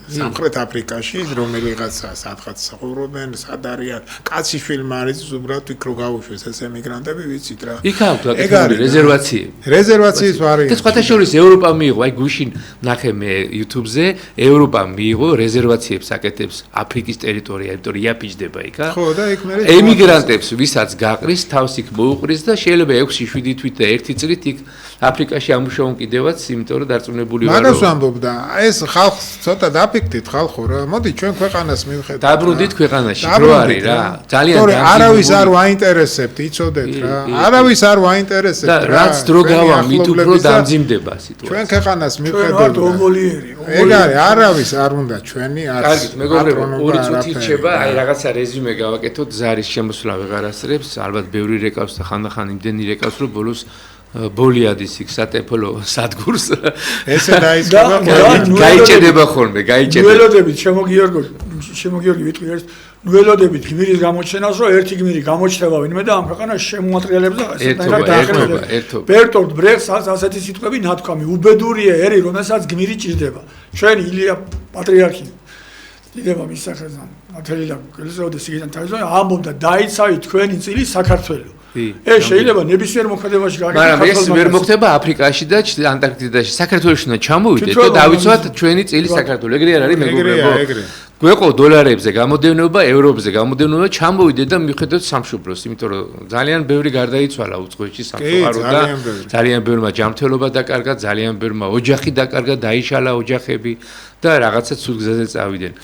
სამხრეთ აფრიკაში, რომელიღაცა სადღაც ცხოვრობენ, სად არიან. კაციშვილმა არის უბრალოდ იქ რო გაუშვეს ეს ემიგრანტები, ვიცით რა. იქ აქვს გაკეთებული რეზერვაციები. რეზერვაციის ვარიანტი. და სხვათა შორის ევროპა მიიღო, აი გუშინ ნახე მე YouTube-ზე, ევროპა მიიღო რეზერვაციებს აკეთებს აფრიკის ტერიტორია, იმიტომ რომ იაფიჯდება იქა. ხო, და იქ მე ემიგრანტებს, ვისაც გაყრის, თავს იქ მოუყრის და შეიძლება 6-7 თვით და 1 წლით იქ აფრიკაში ამუშავონ კიდევაც, იმიტომ რომ დარწმუნებული ვარ. მაგას ვამბობდა, ეს ხალხს ცოტა დაფიქრდით ხალხო რა. მოდი ჩვენ ქვეყანას მივხედოთ. დაბრუნდით ქვეყანაში, რო არის რა. ძალიან თორე არავის არ ვაინტერესებთ, იცოდეთ რა. არავის არ ვაინტერესებთ და რაც დრო გავა, მით უფრო დამძიმდება სიტუაცია. ჩვენ ქვეყანას ჩვენ მივხედოთ. ვართ ომოლიერი. ეგ არის, არავის არ უნდა ჩვენი არც. კარგით, მეგობრებო, 2 წუთი რჩება, აი რაღაცა რეზიუმე გავაკეთოთ, ზარის შემოსვლა ვეღარ ასწრებს, ალბათ ბევრი რეკავს და ხანდახან იმდენი რეკავს, რომ ბოლოს ბოლიადის იქ სატეფლო სადგურს ესე დაიწყება გაიჭედება ხოლმე, გაიჭედება. ნუელოდებით შემოგიორგი ვიტყვი ერთ ნუელოდებით გმირის გამოჩენას, რომ ერთი გმირი გამოჩნდება ვინმე და ამ ქვეყანაში შემოატრიალებს და ერთობა. ბერტოლდ ბრეხს ასეთი სიტყვები ნათქვამი, უბედურია ერი, რომელსაც გმირი ჭირდება. ჩვენ ილია პატრიარქი დიდება მის სახელთან, ათელილა გელზეოდეს იგიდან თავისუფლად ამბობდა დაიცავი თქვენი წილი საქართველოს. ეს შეიძლება ნებისმიერ მოქმედებაში გაკეთდეს. მაგრამ ეს ვერ მოხდება აფრიკაში და ანტარქტიდაში. საქართველოში უნდა ჩამოვიდეთ და დავიცვათ ჩვენი წილი საქართველოს. ეგრე არ არის მეგობრებო? გვეყო დოლარებზე გამოდევნობა, ევროებზე გამოდევნობა, ჩამოვიდეთ და მიხედოთ სამშობლოს, იმიტომ რომ ძალიან ბევრი გარდაიცვალა უცხოეთში სამწუხაროდ და ძალიან ბევრმა ჯანმრთელობა დაკარგა, ძალიან ბევრმა ოჯახი დაკარგა, დაიშალა ოჯახები და რაღაცა ცუდ გზაზე წავიდნენ.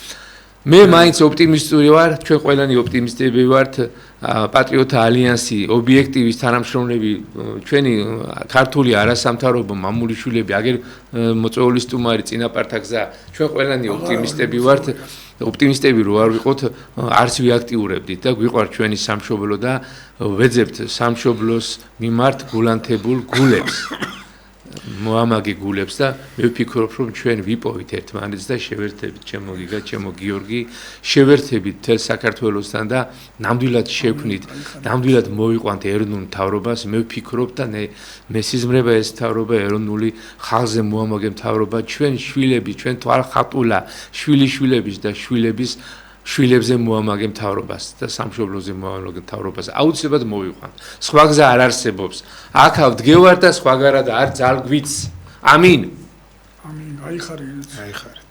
მე მაინც ოპტიმისტური ვარ, ჩვენ ყველანი ოპტიმისტები ვართ, პატრიოტთა ალიანსი, ობიექტივის თანამშრომლები, ჩვენი ქართული არასამთავრობო მამულიშვილები, აგერ მოწვეული სტუმარი წინაპართაგზა, ჩვენ ყველანი ოპტიმისტები ვართ, ოპტიმისტები რო არ ვიყოთ, არც ვიაქტიურებდით და გვიყვართ ჩვენი სამშობლო და ვეძებთ სამშობლოს მიმართ გულანთებულ გულებს. მოამაგე გულებს და მე ვფიქრობ, რომ ჩვენ ვიპოვით ერთმანეთს და შევერთებით, ჩემო გიგა, ჩემო გიორგი, შევერთებით თელ საქართველოსთან და ნამდვილად შევქმნით, ნამდვილად მოვიყვანთ ეროვნულ მთავრობას. მე ვფიქრობ და მე სიზმრება ეს მთავრობა ეროვნული ხალხზე მოამაგე მთავრობა, ჩვენ შვილები, ჩვენ თვალხატულა, შვილიშვილების და შვილებზე მოამაგე მთავრობას და სამშობლოზე მოამაგე მთავრობას. აუცილებლად მოვიყვანთ. სხვა გზა არ არსებობს. აქ ვდგევარ და სხვაგარად არ ძალგვიც. ამინ. ამინ, გაიხარეთ. აიხარეთ.